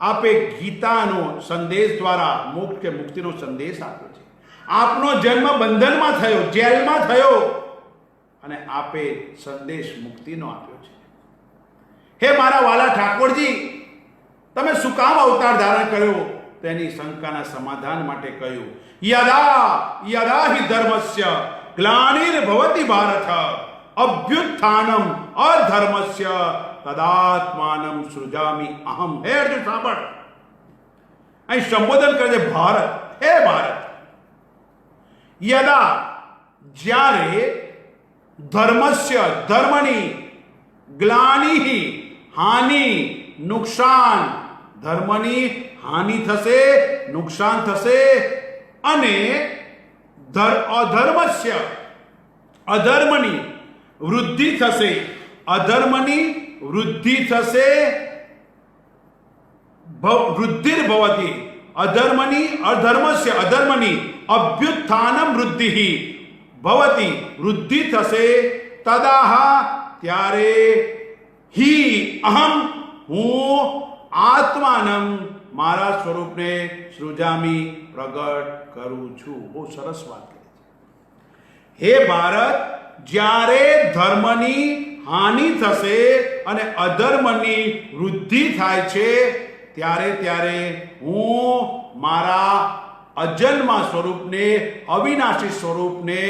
[SPEAKER 2] આપે ગીતાનો સંદેશ દ્વારા મોક્ષ કે મુક્તિનો સંદેશ આપ્યો છે. આપનો જન્મ બંધનમાં થયો, જેલમાં થયો, અને આપે સંદેશ મુક્તિનો આપ્યો છે. હે મારા વાલા ઠાકોરજી, તમે શું કામ અવતાર ધારણ કર્યો? તેની શંકાના સમાધાન માટે કહ્યું, યદા યદા હિ ધર્મસ્ય ગ્લાનિર્ભવતિ ભારત અભ્યુત્થાનમ અધર્મસ્ય તદાત્માનમ સૃજામિ અહમ. હે અર્જુન સાંભળ, અહીં સંબોધન કરે છે ભારત. હે ભારત, યદા જ્યારે ધર્મસ્ય ધર્મની ગ્લાનિ હાનિ, નુકસાન, ધર્મની હાનિ થશે, નુકસાન થશે, અને અધર્મસ્ય, અધર્મની વૃદ્ધિ થશે, અધર્મની વૃદ્ધિ થશે, વૃદ્ધિર્ભવતી, અધર્મસ્ય, અધર્મની અભ્યુત્થાનમ વૃદ્ધિ ભવતી, વૃદ્ધિ થશે, તદાહ ત્યારે, હિ અહમ હું, આત્માનમ મારા સ્વરૂપને, સૃજામી પ્રગટ કરું છું. બહુ સરસ વાત કરી છે. હે ભારત, જ્યારે ધર્મની હાનિ થશે અને અધર્મની વૃદ્ધિ થાય છે, ત્યારે હું મારા અજન્મા સ્વરૂપને, અવિનાશી સ્વરૂપને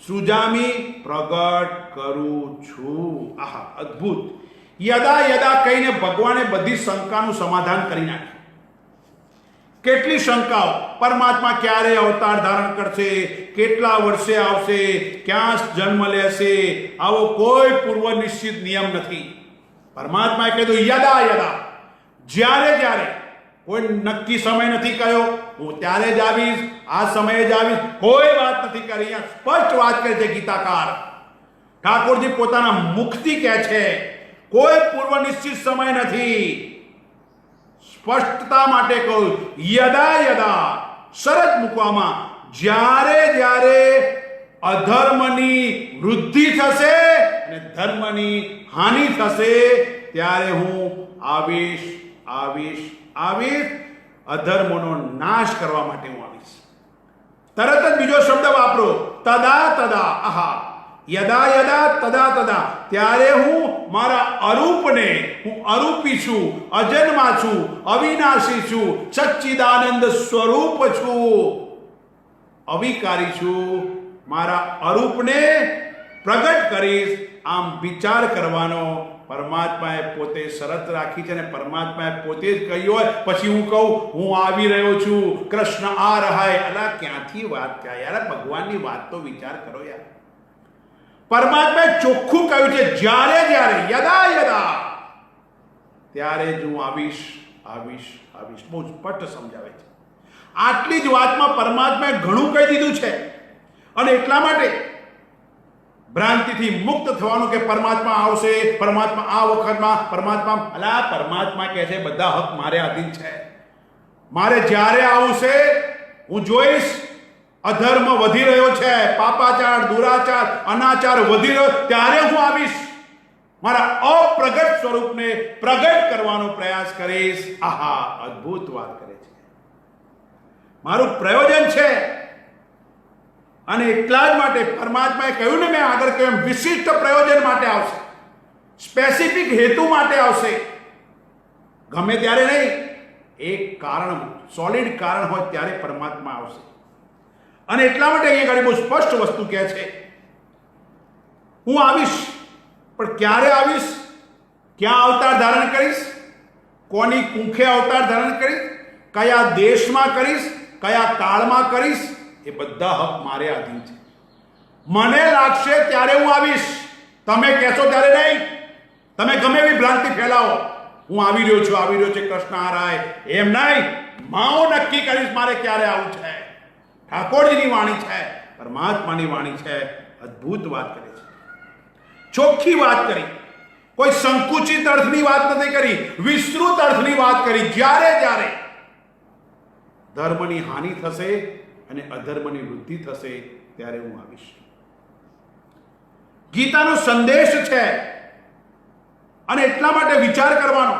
[SPEAKER 2] સૃજામી પ્રગટ કરું છું. આહા, અદ્ભુત. યદા યદા કહીને ભગવાને બધી શંકાનું સમાધાન કરી નાખ્યું. કેટલી શંકાઓ, પરમાત્મા ક્યારે અવતાર ધારણ કરશે, કેટલા વર્ષે આવશે, ક્યાં જન્મ લેશે, આવો કોઈ પૂર્વ નિશ્ચિત નિયમ નથી. પરમાત્માએ કીધું યદા યદા, જ્યારે જ્યારે, કોઈ નક્કી સમય નથી કહ્યો, હું ત્યારે જ આવીશ, આ સમયે જ આવીશ, કોઈ વાત નથી કરી. અહીંયા સ્પષ્ટ વાત કરે છે ગીતાકાર. ઠાકોરજી પોતાના મુખથી કહે છે કોઈ પૂર્વ નિશ્ચિત સમય નથી. સ્પષ્ટતા માટે કહું, યદા યદા શરત મૂકવામાં, જ્યારે જ્યારે અધર્મની વૃદ્ધિ થશે અને ધર્મની હાનિ થશે, ત્યારે હું આવીશ, આવીશ, આવીશ. અધર્મનો નાશ કરવા માટે હું આવીશ. તરત જ બીજો શબ્દ વાપરો, તદા તદા. આહા, યદા યદા તદા તદા, ત્યારે હું મારા અરૂપને, હું અરૂપી છું, અજન્મા છું, અવિનાશી છું, સચ્ચિદાનંદ સ્વરૂપ છું, અવિકારી છું, મારા અરૂપને પ્રગટ કરીશ. આમ વિચાર કરવાનો પરમાત્માએ પોતે શરત રાખી છે, અને પરમાત્માએ પોતે જ કહ્યું હોય પછી હું કહું હું આવી રહ્યો છું, કૃષ્ણ આ રહાય. અલા, ક્યાંથી વાત થાય યાર, ભગવાનની વાત તો વિચાર કરો યાર. પરમાત્માએ ચોખ્ખું કહ્યું છે જ્યારે જ્યારે, યદા યદા, ત્યારે જ હું આવીશ, આવીશ, આવીશ. બહુ સ્પષ્ટ સમજાવે છે. આટલી જ વાતમાં પરમાત્માએ ઘણું કહી દીધું છે. અને એટલા માટે ભ્રાંતિથી મુક્ત થવાનું કે પરમાત્મા આવશે, પરમાત્મા આ વખતમાં, પરમાત્મા, અલા, પરમાત્મા કહે છે બધા હક મારે આધીન છે. મારે જ્યારે આવશે હું જોઈશ અધર્મ વધી રહ્યો છે, પાપાચાર, દુરાચાર, અનાચાર વધી રહ્યો, ત્યારે હું આવીશ, મારા અપ્રગટ સ્વરૂપને પ્રગટ કરવાનો પ્રયાસ કરીશ. આહા, અદ્ભુત વાત કરે છે. મારું પ્રયોજન છે. અને એટલા જ માટે પરમાત્માએ કહ્યું ને, મેં આગળ કહ્યું, વિશિષ્ટ પ્રયોજન માટે આવશે, સ્પેસિફિક હેતુ માટે આવશે. ગમે ત્યારે નહીં, એક કારણ, સોલિડ કારણ હોય ત્યારે પરમાત્મા આવશે. અને એટલા માટે અહીંયા આગળ બહુ સ્પષ્ટ વસ્તુ કહે છે, હું આવીશ, પણ ક્યારે આવીશ, ક્યાં અવતાર ધારણ કરીશ, કોની કુંખે અવતાર ધારણ કરીશ, કયા દેશમાં કરીશ, કયા કાળમાં કરીશ, એ બધા હક મારે આધીન છે. મને લાગશે ત્યારે હું આવીશ, તમે કહેશો ત્યારે નહીં. તમે ગમે એવી ભ્રાંતિ ફેલાવો, હું આવી રહ્યો છું, આવી રહ્યો છે, કૃષ્ણ આ રાય, એમ નહીં. હું નક્કી કરીશ મારે ક્યારે આવું છે. ઠાકોરજીની વાણી છે, પરમાત્માની વાણી છે. અદ્ભુત વાત કરે છે, ચોખ્ખી વાત કરી, કોઈ સંકુચિત અર્થની વાત નથી કરી, વિસ્તૃત અર્થની વાત કરી. જ્યારે જ્યારે ધર્મની હાનિ થશે અને અધર્મની વૃદ્ધિ થશે, ત્યારે હું આવીશ. ગીતાનો સંદેશ છે. અને એટલા માટે વિચાર કરવાનો,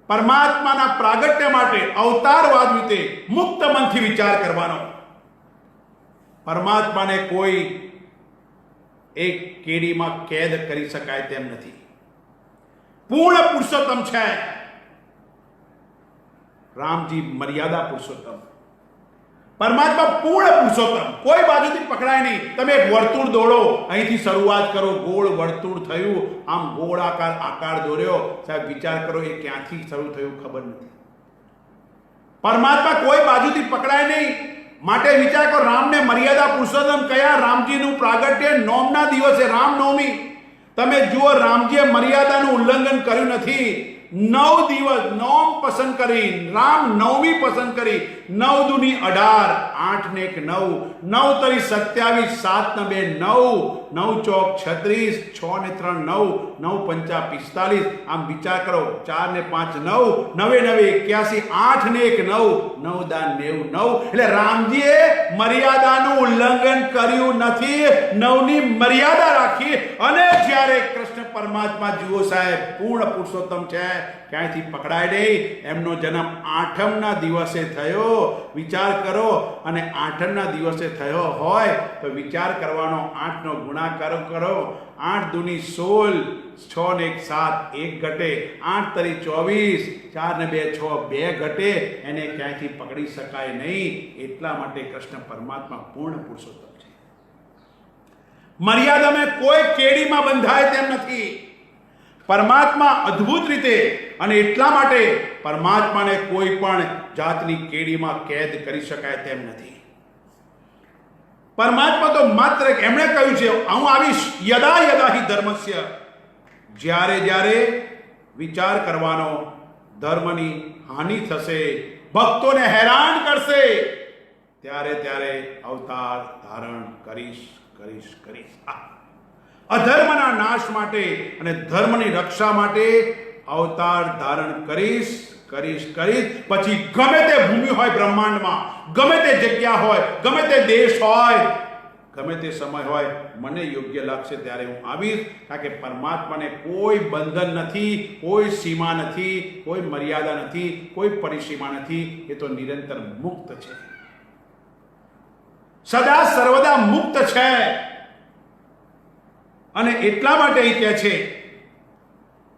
[SPEAKER 2] પરમાત્માના પ્રાગટ્ય માટે અવતારવાદ રીતે મુક્ત મનથી વિચાર કરવાનો. પરમાત્માને કોઈ એક કેડીમાં કેદ કરી શકાય તેમ નથી. પૂર્ણ પુરુષોત્તમ છે. રામજી મર્યાદા પુરુષોત્તમ, પરમાત્મા પૂર્ણ પુરુષોત્તમ, કોઈ બાજુથી પકડાય નહીં. તમે એક વર્તુળ દોડો, અહીંથી શરૂઆત કરો, ગોળ વર્તુળ થયું, આમ ગોળાકાર આકાર દોર્યો, સાહેબ વિચાર કરો એ ક્યાંથી શરૂ થયું ખબર નથી. પરમાત્મા કોઈ બાજુથી પકડાય નહીં. માટે વિચાર કરો, રામને મર્યાદા પુરુષોત્તમ કયા? રામજીનું પ્રાગટ્ય નોમના દિવસે, રામનવમી, તમે જુઓ, રામજીએ મર્યાદાનું ઉલ્લંઘન કર્યું નથી. 9 દિવસ નોમ પસંદ કરી, રામ નવમી પસંદ કરી. 9 દુની 18, 8 ને 1 9, 9 તરી 27, 7 ને 2 9, 9 ચોક 36, 6 ને 3 9, 9 પંચા 45. આમ વિચાર કરો, 4 ને 5 9, 9 9 81, 8 ને 1 9, 9 દા 99. એટલે રામજીએ મર્યાદાનું ઉલ્લંઘન કર્યું નથી, 9 ની મર્યાદા રાખી. અને જ્યારે કૃષ્ણ પરમાત્મા જુઓ સાહેબ, પૂર્ણ પુરુષોત્તમ છે, ક્યાંયથી પકડાય નહીં. એમનો જન્મ 8મના દિવસે થયો. વિચાર કરો, અને 8મના દિવસે થયો હોય તો વિચાર કરવાનો, 8નો ગુણાકાર કરો. 8 દુની 16, 6 ને 1 7, 1 ઘટે, 8 તરી 24, 4 ને 2 6, 2 ઘટે. એને ક્યાંયથી પકડી શકાય નહીં. એટલા માટે કૃષ્ણ પરમાત્મા પૂર્ણ પુરુષોત્તમ છે. મર્યાદામાં કોઈ કેડીમાં બંધાય તેમ નથી. પરમાત્મા અદ્ભુત રીતે, અને એટલા માટે પરમાત્માને કોઈ પણ જાતની કેડીમાં કેદ કરી શકાય તેમ નથી. પરમાત્મા તો માત્ર એમણે કહ્યું છે, હું આવીશ યદા યદા હિ ધર્મસ્ય, જ્યારે જ્યારે વિચાર કરવાનો, ધર્મની હાનિ થશે, ભક્તોને હેરાન કરશે, ત્યારે ત્યારે અવતાર ધારણ કરીશ કરીશ કરીશ. અધર્મના નાશ માટે અને ધર્મની રક્ષા માટે અવતાર ધારણ કરીશ કરીશ કરીશ. પછી ગમે તે ભૂમિ હોય બ્રહ્માંડમાં, ગમે તે જગ્યા હોય, ગમે તે દેશ હોય, ગમે તે સમય હોય, મને યોગ્ય લાગશે ત્યારે હું આવીશ. કારણ કે પરમાત્માને કોઈ બંધન નથી, કોઈ સીમા નથી, કોઈ મર્યાદા નથી, કોઈ પરિસીમા નથી. એ તો નિરંતર મુક્ત છે, સદા સર્વદા મુક્ત છે. અને એટલા માટે એ કહે છે,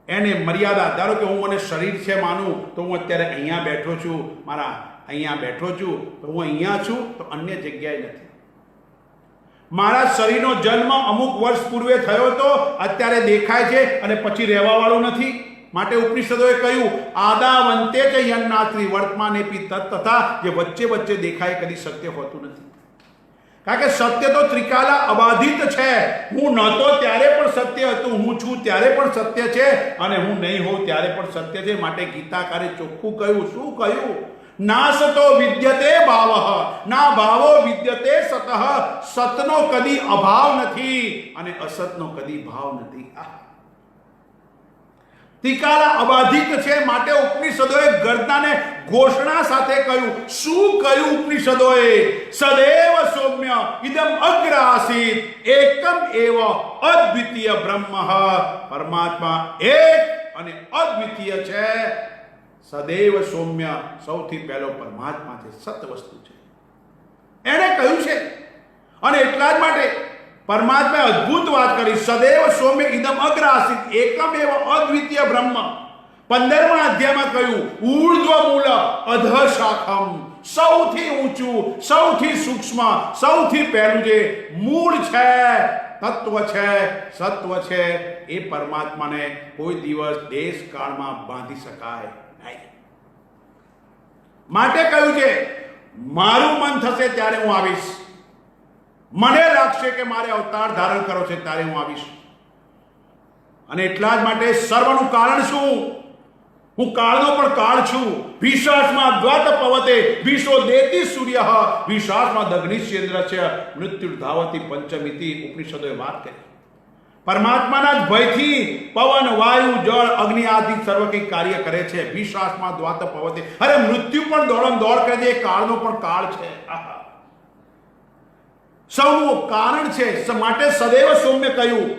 [SPEAKER 2] એને મર્યાદા. ધારો કે હું મને શરીર છે માનું, તો હું અત્યારે અહીંયા બેઠો છું, મારા અહીંયા બેઠો છું, તો હું અહીંયા છું, તો અન્ય જગ્યાએ નથી. મારા શરીરનો જન્મ અમુક વર્ષ પૂર્વે થયો તો અત્યારે દેખાય છે અને પછી રહેવાવાળું નથી. માટે ઉપનિષદોએ કહ્યું, આદાવંતે ચ યન્નાત્રી વર્તમાનેપી તથા, જે વચ્ચે વચ્ચે દેખાય કદી સત્ય હોતું નથી. કારણ કે સત્ય તો ત્રિકાલા અબાધિત છે. હું નહોતો ત્યારે પણ સત્ય હતું, હું છું ત્યારે પણ સત્ય છે, અને હું નહીં હોઉં ત્યારે પણ સત્ય છે. માટે ગીતાકારે ચોખ્ખું કહ્યું. શું કહ્યું? ના સતો વિદ્યતે ભાવ, ના ભાવો વિદ્યતે સતઃ. સતનો કદી અભાવ નથી અને અસતનો કદી ભાવ નથી. ત્રિકાલા અબાધિત છે. માટે ઉપનિષદોએ ગર્જનાને ઘોષણા સાથે કહ્યું. શું કહ્યું ઉપનિષદોએ? સદૈવ સૌમ્ય ઇદમ અગ્ર આસીત, એકમ એવ અદ્વિતીય બ્રહ્મ. પરમાત્મા એક અને અદ્વિતીય છે. સદૈવ સૌમ્ય, સૌથી પહેલો પરમાત્મા છે, સત વસ્તુ છે, એણે કહ્યું છે. અને એટલા જ માટે પરમાત્માએ અદ્ભુત વાત કરી. સદૈવ સૌમ્ય ઇદમ અગ્ર આસીત, એકમ એવ અદ્વિતીય બ્રહ્મ. 15મા અધ્યાયમાં કહ્યું, ઊર્ધ્વ મૂળ અધ શાખમ, સૌથી ઊંચું, સૌથી સૂક્ષ્મ, સૌથી પહેલું જે મૂળ છે, તત્વ છે, સત્વ છે, એ પરમાત્માને કોઈ દિવસ દેશ કાળમાં બાંધી શકાય નહીં. માટે કહ્યું છે, મારું મન થશે ત્યારે હું આવીશ. મને લાગશે કે મારે અવતાર ધારણ કરો છે ત્યારે હું આવીશ. અને એટલા જ માટે સર્વનું કારણ શું? હું કાળનો પણ કાળ છું. વિશ્વાસમાં દ્વાત પવતે વિશ્વ દેતી સૂર્ય, વિશ્વાસમાં દગ્નિશ્ચેન્દ્ર છે, મૃત્યુ ધાવતી પંચમિતિ. ઉપનિષદોએ વાત કરી. પરમાત્માના જ ભયથી પવન, વાયુ, જળ, અગ્નિ આદિ સર્વ કંઈ કાર્ય કરે છે. વિશ્વાસમાં દ્વાત પવતે. અરે મૃત્યુ પણ દોડમ દોડ કરે છે, એ કાળનો પણ કાળ છે. સૌનું કારણ છે. માટે સદૈવ સૌમ્ય કહ્યું.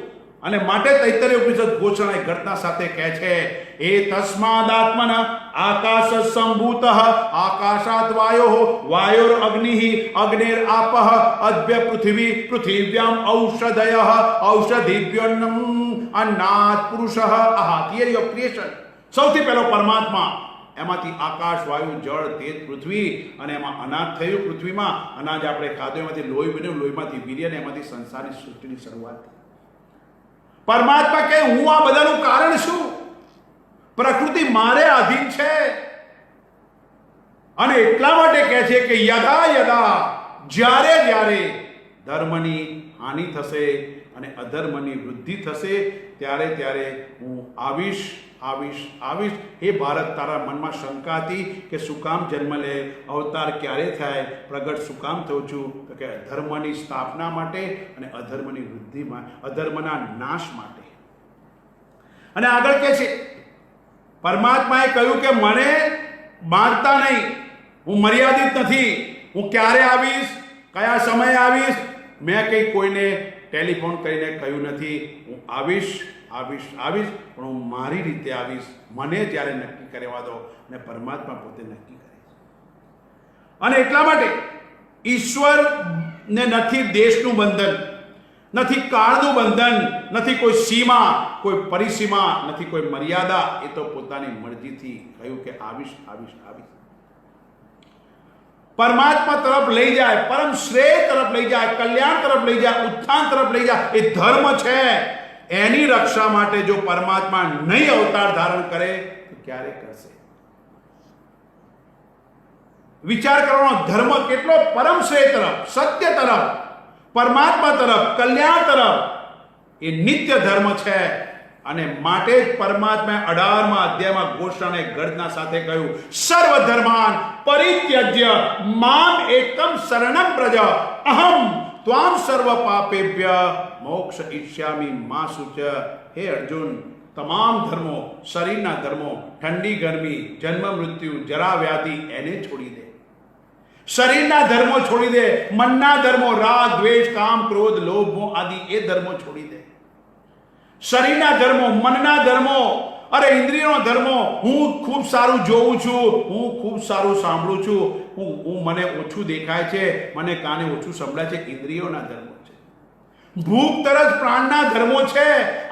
[SPEAKER 2] અને માટે તૈત્તરીય ઉપનિષદ ઘોષણા ઘટના સાથે કહે છે, એ તસ્માદાત્મન આકાશ સંભૂત, આકાશાત વાયો, વાયોર અગ્નિ, અગ્નેર આપઃ, અદ્ભ્ય પૃથ્વી, પૃથિવ્યામ ઔષધય, ઔષધિભ્યોન્નમ અન્નાત પુરુષ. આહા, થિયરી ઓફ ક્રિએશન. સૌથી પહેલો પરમાત્મા, એમાંથી આકાશ, વાયુ, જળ, તેજ, પૃથ્વી, અને એમાં અનાજ થયું. પૃથ્વીમાં અનાજ આપણે ખાધું, એમાંથી લોહી બન્યું, લોહીમાંથી વીર્ય, અને એમાંથી સંસારની સૃષ્ટિની શરૂઆત. પરમાત્મા કહે, હું આ બધાનું કારણ છું. પ્રકૃતિ મારે આધીન છે. અને એટલા માટે કહે છે કે યદા યદા, જ્યારે જ્યારે ધર્મની હાનિ થશે અને અધર્મની વૃદ્ધિ થશે ત્યારે ત્યારે હું આવીશ આવીશ આવીશ. હે ભારત, તારા મનમાં શંકા હતી કે શું કામ જન્મ લે, અવતાર ક્યારે થાય, પ્રગટ શું કામ થઉં છું? તો કે અધર્મની સ્થાપના માટે અને અધર્મની વૃદ્ધિમાં, અધર્મના નાશ માટે. અને આગળ કે છે, પરમાત્માએ કહ્યું કે મને બાંધતા નહીં, હું મર્યાદિત નથી, હું ક્યારે આવીશ, કયા સમયે આવીશ, મેં કંઈ કોઈને ટેલિફોન કરીને કહ્યું નથી. હું આવીશ આવીશ આવીશ, પણ હું મારી રીતે આવીશ, મને જ્યારે નક્કી કરવા દો. અને પરમાત્મા પોતે નક્કી કરે છે. અને એટલા માટે ઈશ્વરને નથી દેશનું બંધન, નથી કાળનું બંધન, નથી કોઈ સીમા, કોઈ પરિસીમા, નથી કોઈ મર્યાદા. એ તો પોતાની મરજીથી કહ્યું કે આવીશ આવીશ આવીશ. પરમાત્મા તરફ લઈ જાય, પરમ શ્રેય તરફ લઈ જાય, કલ્યાણ તરફ લઈ જાય, ઉત્થાન તરફ લઈ જાય, એ ધર્મ છે. એની રક્ષા માટે જો પરમાત્મા નહીં અવતાર ધારણ કરે તો ક્યારે કરશે? વિચાર કરવાનો. ધર્મ કેટલો પરમ શ્રેય તરફ, સત્ય તરફ, પરમાત્મા તરફ, કલ્યાણ તરફ એ નિત્ય ધર્મ છે. અને માટે જ પરમાત્માએ 18મા અધ્યાયમાં ઘોષણા ગર્જના સાથે કહ્યું, સર્વ ધર્માન પરિત્યજ્ય મામ એકમ શરણમ પ્રજ અહમ ત્વામ સર્વ પાપેભ્ય મોક્ષ ઈચ્છામિ મા શુચ. હે અર્જુન, તમામ ધર્મો, શરીરના ધર્મો, ઠંડી ગરમી, જન્મ મૃત્યુ, જરા વ્યાધિ, એને છોડી દે. શરીરના ધર્મો છોડી દે, મનના ધર્મો, રાગ દ્વેષ કામ ક્રોધ લોભ મોહ આદિ એ ધર્મો છોડી દે. શરીરના ધર્મો, મનના ધર્મો, અરે ઇન્દ્રિયોના ધર્મો, હું ખૂબ સારું જોઉં છું, હું ખૂબ સારું સાંભળું છું, હું મને ઓછું દેખાય છે, મને કાને ઓછું સંભળાય છે, ઇન્દ્રિયોના ધર્મો છે. ભૂખ તરસ પ્રાણના ધર્મો છે.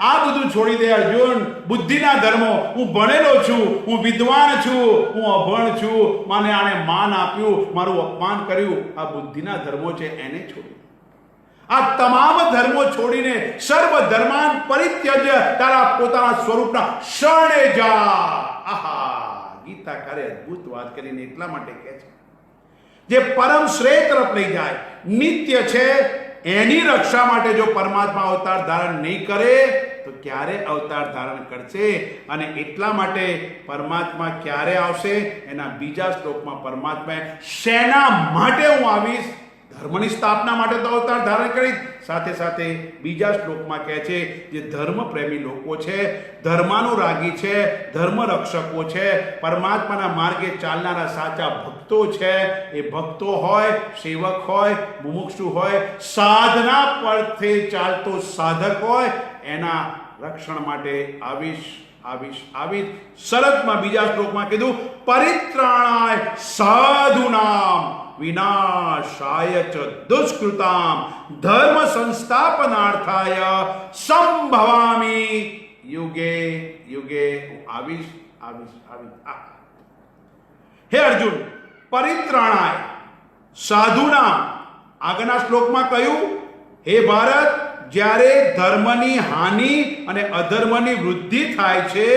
[SPEAKER 2] આ બધું છોડી દે અર્જુન. બુદ્ધિના ધર્મો, હું ભણેલો છું, હું વિદ્વાન છું, હું અભણ છું, મને આને માન આપ્યું, મારું અપમાન કર્યું, આ બુદ્ધિના ધર્મો છે, એને છોડી. આ તમામ ધર્મો છોડીને સર્વ ધર્માન પરિત્યજ્ય તારા પોતાના સ્વરૂપના શરણે જા. આહા, ગીતાકારે અદ્ભુત વાત કરીને એટલા માટે કહે છે, જે પરમ શ્રેય તરફ લઈ જાય, નિત્ય છે, એની રક્ષા માટે જો પરમાત્મા અવતાર ધારણ નહીં કરે તો ક્યારે અવતાર ધારણ કરશે? અને એટલા માટે પરમાત્મા ક્યારે આવશે? એના બીજા શ્લોકમાં પરમાત્માએ શેના માટે હું આવીશ, ધર્મની સ્થાપના માટે તો અવતાર ધારણ કરી. સાથે સાથે બીજા શ્લોકમાં કહે છે, જે ધર્મ પ્રેમી લોકો છે, ધર્માનુરાગી છે, ધર્મ રક્ષકો છે, પરમાત્માના માર્ગે ચાલનારા સાચા ભક્તો છે, એ ભક્તો હોય, સેવક હોય, મુમુક્ષુ હોય, સાધના પરથી ચાલતો સાધક હોય, એના રક્ષણ માટે આવીશ આવીશ આવીશ. શરતમાં બીજા શ્લોકમાં કીધું, પરિત્રાણાય સાધુનામ વિનાશાય ચ દુષ્કૃતામ ધર્મ સંસ્થાપનાર્થાય સંભવામિ યુગે યુગે. હું આવીશ આવીશ આવીશ. હે અર્જુન, પરિત્રાણાય સાધુનામ, આગળના શ્લોકમાં કહ્યું, હે ભારત, જ્યારે ધર્મની હાનિ અને અધર્મની વૃદ્ધિ થાય છે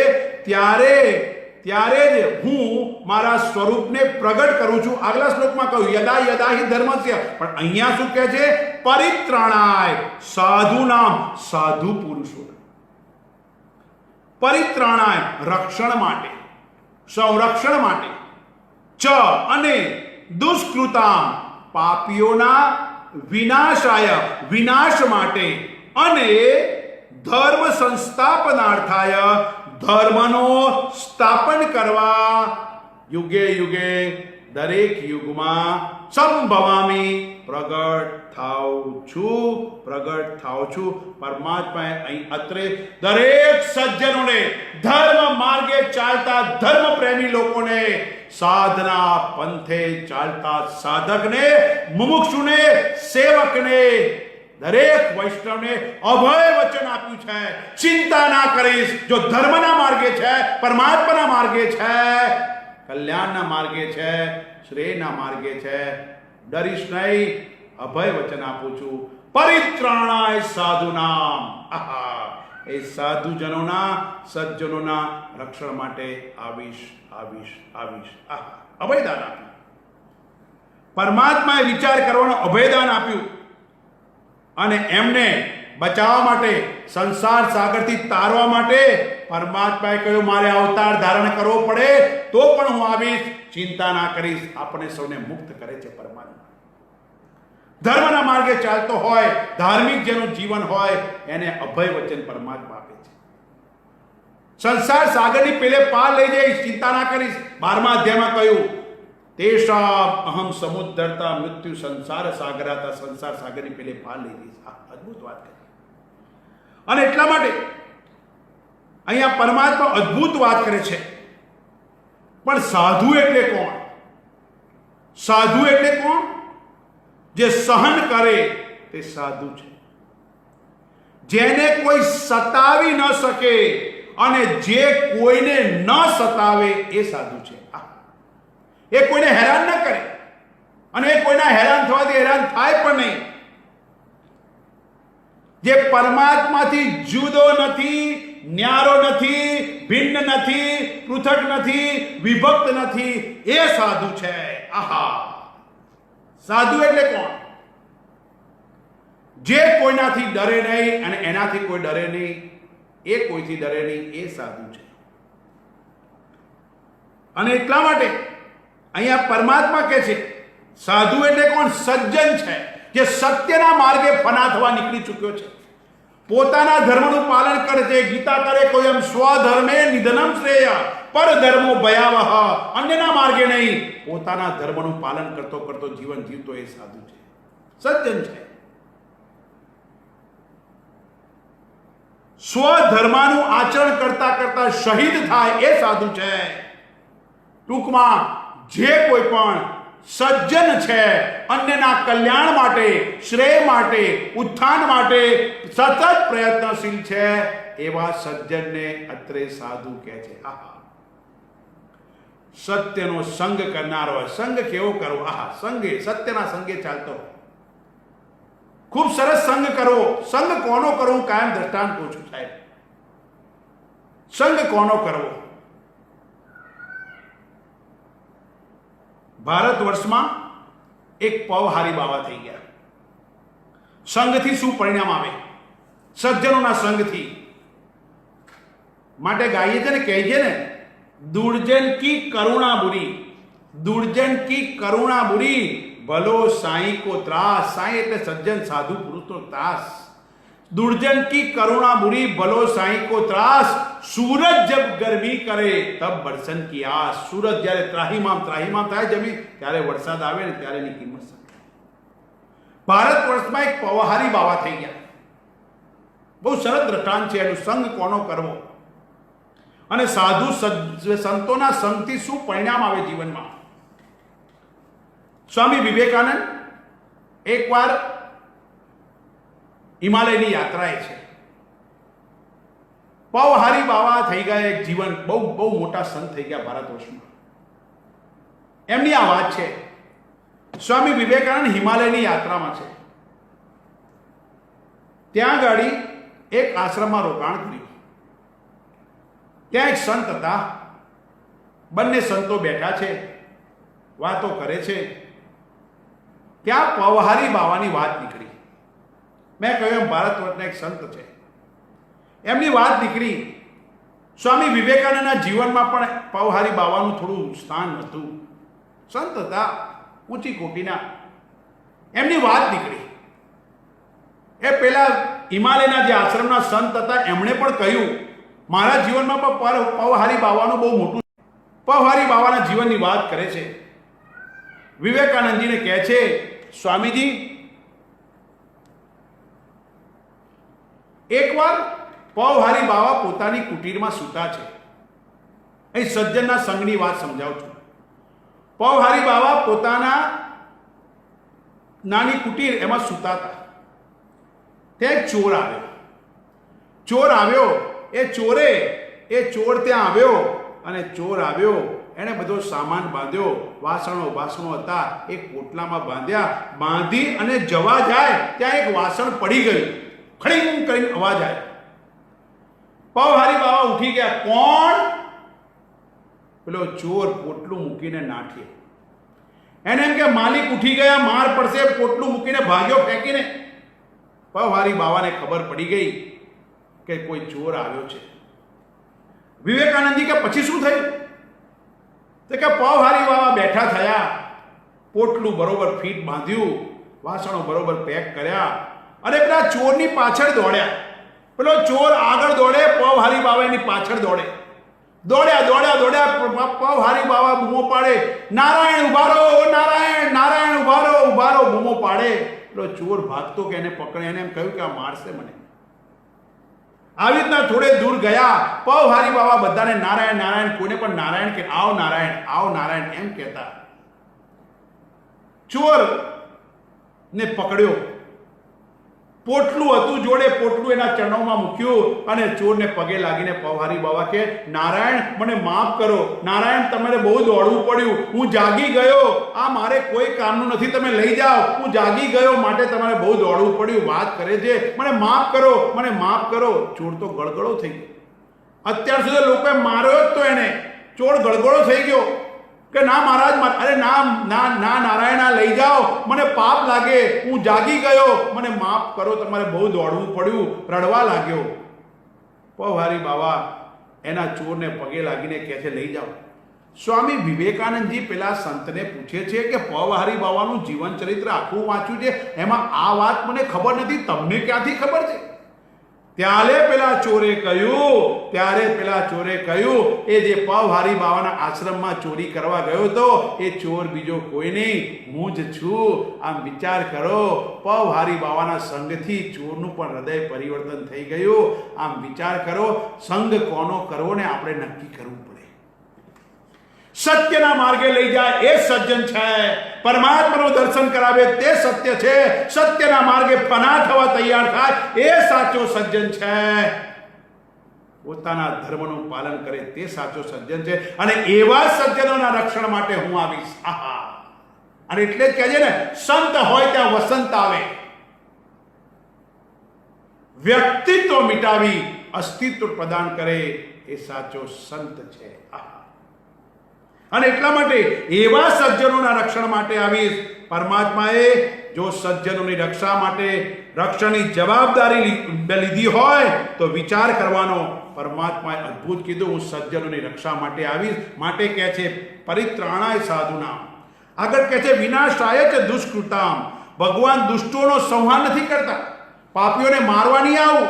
[SPEAKER 2] ત્યારે જ હું મારા સ્વરૂપને પ્રગટ કરું છું. આગલા શ્લોકમાં કહ્યું, યદા યદા હિ ધર્મસ્ય, પણ અહીંયા શું કહે છે? પરિત્રાણાય સાધુનામ, સાધુ પુરુષો. પરિત્રાણાય રક્ષણ માટે, સંરક્ષણ માટે, ચ અને દુષ્કૃતામ પાપીઓના વિનાશાય વિનાશ માટે, અને ધર્મ સંસ્થાપનાર્થાય ધર્મનો સ્થાપન કરવા યુગે યુગે દરેક યુગમાં સંભવામી પ્રગટ થાઉં છું. પરમાત્માએ અહીં અત્રે દરેક સજ્જનોને, ધર્મ માર્ગે ચાલતા ધર્મ પ્રેમી લોકોને, સાધના પંથે ચાલતા સાધકને, મુમુક્ષુને, સેવકને, દરેક વૈષ્ણવને અભય વચન આપ્યું છે. ચિંતા ના કરીશ, જો ધર્મના માર્ગે છે, પરમાત્માના માર્ગે છે, કલ્યાણના માર્ગે છે, શ્રેયના માર્ગે છે, ડરીશ નહીં, અભય વચન આપું છું. પરિત્રાણાય સાધુનામ, આહા, એ સાધુજનોના, સજ્જનોના રક્ષણ માટે આવીશ આવીશ આવીશ. આહા, અભયદાન આપ્યું. પરમાત્માએ વિચાર કરવાનો અભયદાન આપ્યું અને એમને બચાવવા માટે, સંસાર સાગરથી તારવા માટે પરમાત્માએ કહ્યું મારે અવતાર ધારણ કરવો પડે તો પણ હું આવીશ, ચિંતા ના કરીશ. આપણે સૌને મુક્ત કરે છે પરમાત્મા. ધર્મના માર્ગે ચાલતો હોય, ધાર્મિક જેનું જીવન હોય એને અભય વચન પરમાત્મા આપે છે. સંસાર સાગરની પેલે પાર લઈ જઈશ, ચિંતા ના કરીશ. 12મા અધ્યાયમાં કહ્યું તેષામ અહમ સમુદ્રતા મૃત્યુ સંસાર સાગરાતા, સંસાર સાગરની પેલે પાર લઈ જઈશ. આ અદ્ભુત વાત કરી. અને એટલા માટે અહીંયા પરમાત્મા અદ્ભુત વાત કરે છે. પણ સાધુ એટલે કોણ? સાધુ એટલે કોણ? જે સહન કરે તે સાધુ છે. જેને કોઈ સતાવી ન શકે અને જે કોઈને ન સતાવે એ સાધુ છે. એ કોઈને હેરાન ન કરે અને એ કોઈના હેરાન થવાથી હેરાન થાય પણ નહીં. જે પરમાત્માથી જુદો નથી, ન્યારો નથી, ભિન્ન નથી, પૃથક નથી, વિભક્ત નથી, એ સાધુ છે. આહા, સાધુ એટલે કોણ? જે કોઈનાથી ડરે નહીં અને એનાથી કોઈ ડરે નહીં, એ કોઈથી ડરે નહીં, એ સાધુ છે. અને એટલા માટે અહીંયા પરમાત્મા કહે છે સાધુ એટલે કોણ? સજ્જન છે, જે સત્યના માર્ગે ફના થવા નીકળી ચૂક્યો છે, પોતાના ધર્મનું પાલન કરે છે. ગીતા કરે કોયમ સ્વધર્મે નિધનમ શ્રેય પરધર્મો ભયાવહ, અન્યના માર્ગે નહીં, પોતાના ધર્મનું પાલન કરતો કરતો જીવન જીવતો એ સાધુ છે, સજ્જન છે. સ્વધર્માનું આચરણ કરતા કરતા શહીદ થાય એ સાધુ છે. ટૂંકમાં જે કોઈ પણ સજ્જન છે, અન્યના કલ્યાણ માટે, શ્રેય માટે, ઉત્થાન માટે સતત પ્રયત્નશીલ છે, એવા સજ્જનને અત્રે સાધુ કહે છે. આહા, સત્યનો સંગ કરનારો. સંગ કેવો કરવો? આહા, સંગે, સત્યના સંગે ચાલતો. ખૂબ સરસ સંગ કરવો. સંગ કોનો કરવો? હું કાયમ દ્રષ્ટાંત કહું છું સાહેબ. સંગ કોનો કરવો? ભારત વર્ષમાં એક પવહારી બાવા થઈ ગયા. સંઘથી શું પરિણામ આવે? સજ્જનોના સંઘથી. માટે ગાઈએ છે ને, કહે છે ને, દુર્જન કી કરુણા બુરી, દુર્જન કી કરુણા બુરી, ભલો સાઈ કો ત્રાસ. સાઈ એટલે સજ્જન સાધુ પુરુષનો ત્રાસ. દુર્જન કી કરુણા બુરી, ભલો સાઈ કો ત્રાસ. सूरज जब गर्मी करे तब बरसन की आस. सूरज જ્યારે ત્રાહિમામ થાય જમી, ત્યારે વરસાદ આવે ને ત્યારે એની કિંમત સમજાય. ભારત વર્ષમાં એક પવહારી બાવા થઈ ગયા. બહુ સરસ દ્રષ્ટાંત છે એનું. સંગ કોનો કરવો અને સાધુ સંતોના સંગથી શું પરિણામ આવે જીવનમાં. સ્વામી વિવેકાનંદ એકવાર હિમાલયની યાત્રાએ છે. પવહારી બાવા થઈ ગયા. એક જીવન બહુ બહુ મોટા સંત થઈ ગયા ભારત વર્ષમાં. એમની આ વાત છે. સ્વામી વિવેકાનંદ હિમાલયની યાત્રામાં છે. ત્યાં ગાડી એક આશ્રમમાં રોકાણ કર્યું. ત્યાં એક સંત હતા. બંને સંતો બેઠા છે, વાતો કરે છે. ત્યાં પવહારી બાવાની વાત નીકળી. મેં કહ્યું એમ ભારત વર્ષના એક સંત છે, એમની વાત નીકળી. સ્વામી વિવેકાનંદના જીવનમાં પણ પવહારી બાવાનું થોડું સ્થાન હતું. સંત હતા, ઊંચી કોટીના. એમની વાત નીકળી. એ પેલા હિમાલયના જે આશ્રમના સંત હતા એમણે પણ કહ્યું મારા જીવનમાં પણ પવહારી બાવાનું બહુ મોટું. પવહારી બાવાના જીવનની વાત કરે છે. વિવેકાનંદજીને કહે છે સ્વામીજી, એકવાર પવહારી બાવા પોતાની કુટીરમાં સૂતા છે. અહીં સજ્જનના સંઘની વાત સમજાવું છું. પવહારી બાવા પોતાના નાની કુટીર એમાં સૂતા હતા. ત્યાં એક ચોર આવ્યો. ચોર આવ્યો, એ ચોર ત્યાં આવ્યો અને ચોર આવ્યો, એણે બધો સામાન બાંધ્યો. વાસણો હતા, એક પોટલામાં બાંધ્યા. બાંધી અને જવા જાય ત્યાં એક વાસણ પડી ગયું. ખડીંગ કરીને અવાજ આવ્યો. પવહારી બાવા ઉઠી ગયા. કોણ? પેલો ચોર પોટલું મૂકીને નાઠીએ. એને એમ કે માલિક ઉઠી ગયા, માર પડશે. પોટલું મૂકીને ભાગ્યો ફેંકીને. પવહારી બાવાને ખબર પડી ગઈ કે કોઈ ચોર આવ્યો છે. વિવેકાનંદજી કે પછી શું થયું? તો કે પવહારી બાવા બેઠા થયા, પોટલું બરોબર ફીટ બાંધ્યું, વાસણો બરોબર પેક કર્યા અને પેલા ચોરની પાછળ દોડ્યા. પેલો ચોર આગળ દોડે, પવહારી બાવા એની પાછળ દોડે. દોડ્યા પવહારી બાવા બૂમો પાડે, નારાયણ ઉભા રહો, નારાયણ નારાયણ ઉભા રહો બૂમો પાડે. પેલો ચોર ભાગતો કે એને પકડે, એને એમ કહ્યું કે આ મારશે મને. આવી રીતના થોડે દૂર ગયા, પવહારી બાવા બધાને નારાયણ નારાયણ, કોઈને પણ નારાયણ કે આવ નારાયણ એમ કહેતા. ચોર ને પકડ્યો, પોટલું હતું જોડે, પોટલું એના ચરણોમાં મૂક્યું અને ચોરને પગે લાગીને પવહારી બાવા કે નારાયણ મને માફ કરો, નારાયણ તમારે બહુ દોડવું પડ્યું, હું જાગી ગયો, આ મારે કોઈ કામનું નથી, તમે લઈ જાઓ, હું જાગી ગયો માટે તમારે બહુ દોડવું પડ્યું, વાત કરે છે, મને માફ કરો. ચોર તો ગળગળો થઈ ગયો. અત્યાર સુધી લોકોએ માર્યો જ તો એને, ચોર ગળગળો થઈ ગયો કે ના મહારાજ, અરે ના નારાયણ લઈ જાઓ, મને પાપ લાગે, હું જાગી ગયો, મને માફ કરો, તમારે બહુ દોડવું પડ્યું, રડવા લાગ્યો. પવહારી બાવા એના ચોરને પગે લાગીને કહે છે લઈ જાઓ. સ્વામી વિવેકાનંદજી પેલા સંતને પૂછે છે કે પવહારી બાવાનું જીવન ચરિત્ર આખું વાંચ્યું છે, એમાં આ વાત મને ખબર નથી, તમને ક્યાંથી ખબર છે? ત્યારે પેલા ચોરે કહ્યું એ જે પવહારી બાવાના આશ્રમમાં ચોરી કરવા ગયો હતો એ ચોર બીજો કોઈ નહીં, હું જ છું. આમ વિચાર કરો, પવહારી બાવાના સંગથી ચોરનું પણ હૃદય પરિવર્તન થઈ ગયું. આમ વિચાર કરો, સંગ કોનો કરવો ને આપણે નક્કી કરવું પડે. સત્યના માર્ગે લઈ જાય એ સજ્જન છે, પરમાત્માનું દર્શન કરાવે તે સત્ય છે, સત્યના માર્ગે ફના થવા તૈયાર થાય એ સાચો સજ્જન છે, પોતાના ધર્મનું પાલન કરે તે સાચો સજ્જન છે. અને એવા સજ્જનોના રક્ષણ માટે હું આવીશ. અને એટલે જ કહે છે ને, સંત હોય ત્યાં વસંત આવે. વ્યક્તિત્વ મિટાવી અસ્તિત્વ પ્રદાન કરે એ સાચો સંત છે. અને એટલા માટે એવા સજ્જનોના રક્ષણ માટે આવીશ. પરમાત્માએ જો સજ્જનોની રક્ષા માટે રક્ષણની જવાબદારી લીધી હોય તો વિચાર કરવાનો. પરમાત્માએ અદ્ભુત કીધું, હું સજ્જનોની રક્ષા માટે આવીશ. માટે કહે છે પરિત્રાણાય સાધુનામ, આગળ કહે છે વિનાશાય ચ દુષ્કૃતામ. ભગવાન દુષ્ટોનો સંહાર નથી કરતા, પાપીઓને મારવા નહીં આવું.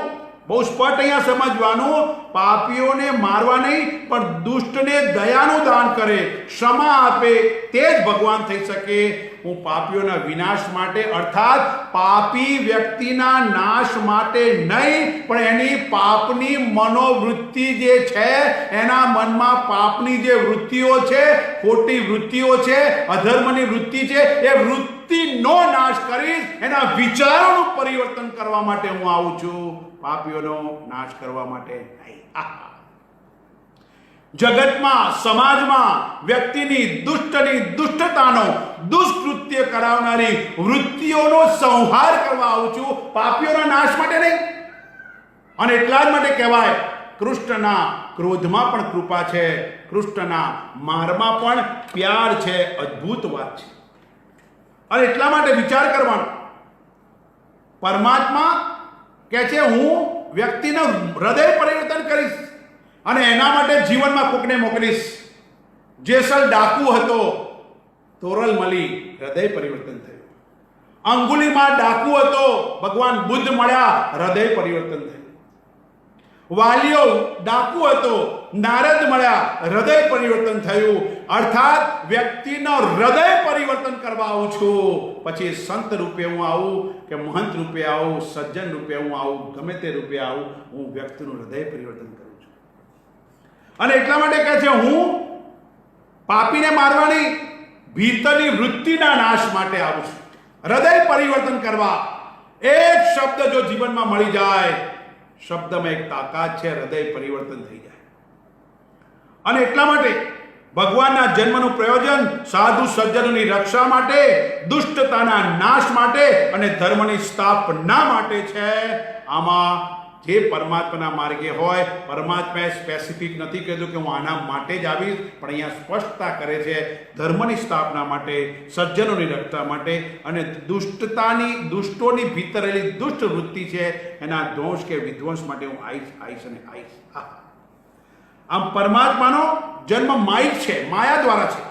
[SPEAKER 2] બહુ સ્પષ્ટ અહીંયા સમજવાનું, પાપીઓને મારવા નહીં પણ દુષ્ટને દયાનું દાન કરે, ક્ષમા આપે, તે જ ભગવાન થઈ શકે. હું પાપીઓના વિનાશ માટે, અર્થાત પાપી વ્યક્તિના નાશ માટે નહીં, પણ એની પાપની મનોવૃત્તિ જે છે, એના મનમાં પાપની જે વૃત્તિઓ છે, ખોટી વૃત્તિઓ છે, અધર્મની વૃત્તિ છે, એ વૃત્તિનો નાશ કરીશ. એના વિચારોનું પરિવર્તન કરવા માટે હું આવું છું, પાપીઓનો નાશ કરવા માટે નહીં. જગતમાં, સમાજમાં વ્યક્તિની દુષ્ટતાનો, દુષ્કૃત્ય કરાવનારી વૃત્તિઓનો સંહાર કરવા આવું છું, પાપીઓના નાશ માટે નહીં. અને એટલા જ માટે કહેવાય, કૃષ્ણના ક્રોધમાં પણ કૃપા છે, કૃષ્ણના મારમાં પણ પ્યાર છે. અદ્ભુત વાત છે. અને એટલા માટે વિચાર કરવાનો, પરમાત્મા કહે છે હું વ્યક્તિનું હૃદય પરિવર્તન કરીશ અને એના માટે જીવનમાં કોકને મોકલીશ. જેસલ ડાકુ હતો, તોરલ મળી, હૃદય પરિવર્તન થયું. અંગુલીમાલ ડાકુ હતો, ભગવાન બુદ્ધ મળ્યા, હૃદય પરિવર્તન થયું. વાલિયો ડાકુ હતો, નારદ મળ્યા, હૃદય પરિવર્તન થયું. અર્થાત વ્યક્તિનો હૃદય પરિવર્તન કરવા આવું છું. પછી સંત રૂપે હું આવું કે મહંત રૂપે આવું, સજ્જન રૂપે હું આવું, ગમે તે રૂપે આવું, હું વ્યક્તિનું હૃદય પરિવર્તન કરું છું. અને એટલા માટે કહે છે હું પાપીને મારવાની ભીતરની વૃત્તિના નાશ માટે આવું છું, હૃદય પરિવર્તન કરવા. એક શબ્દ જો જીવનમાં મળી જાય, શબ્દમાં એક તાકાત છે, હૃદય પરિવર્તન થઈ જાય. અને એટલા માટે ભગવાનના જન્મનું પ્રયોજન સાધુ સજ્જનોની રક્ષા માટે, દુષ્ટતાના નાશ માટે અને ધર્મની સ્થાપના માટે છે. આમાં જે પરમાત્માના માર્ગે હોય, પરમાત્માએ સ્પેસિફિક નથી કીધું કે હું આના માટે જ આવીશ, પણ અહીંયા સ્પષ્ટતા કરે છે ધર્મની સ્થાપના માટે, સજ્જનોની રક્ષા માટે અને દુષ્ટોની ભીતર રહેલી દુષ્ટ વૃત્તિ છે એના દોષ કે વિધ્વંસ માટે હું આવીશ. આમ પરમાત્માનો જન્મ માયિક છે, માયા દ્વારા છે.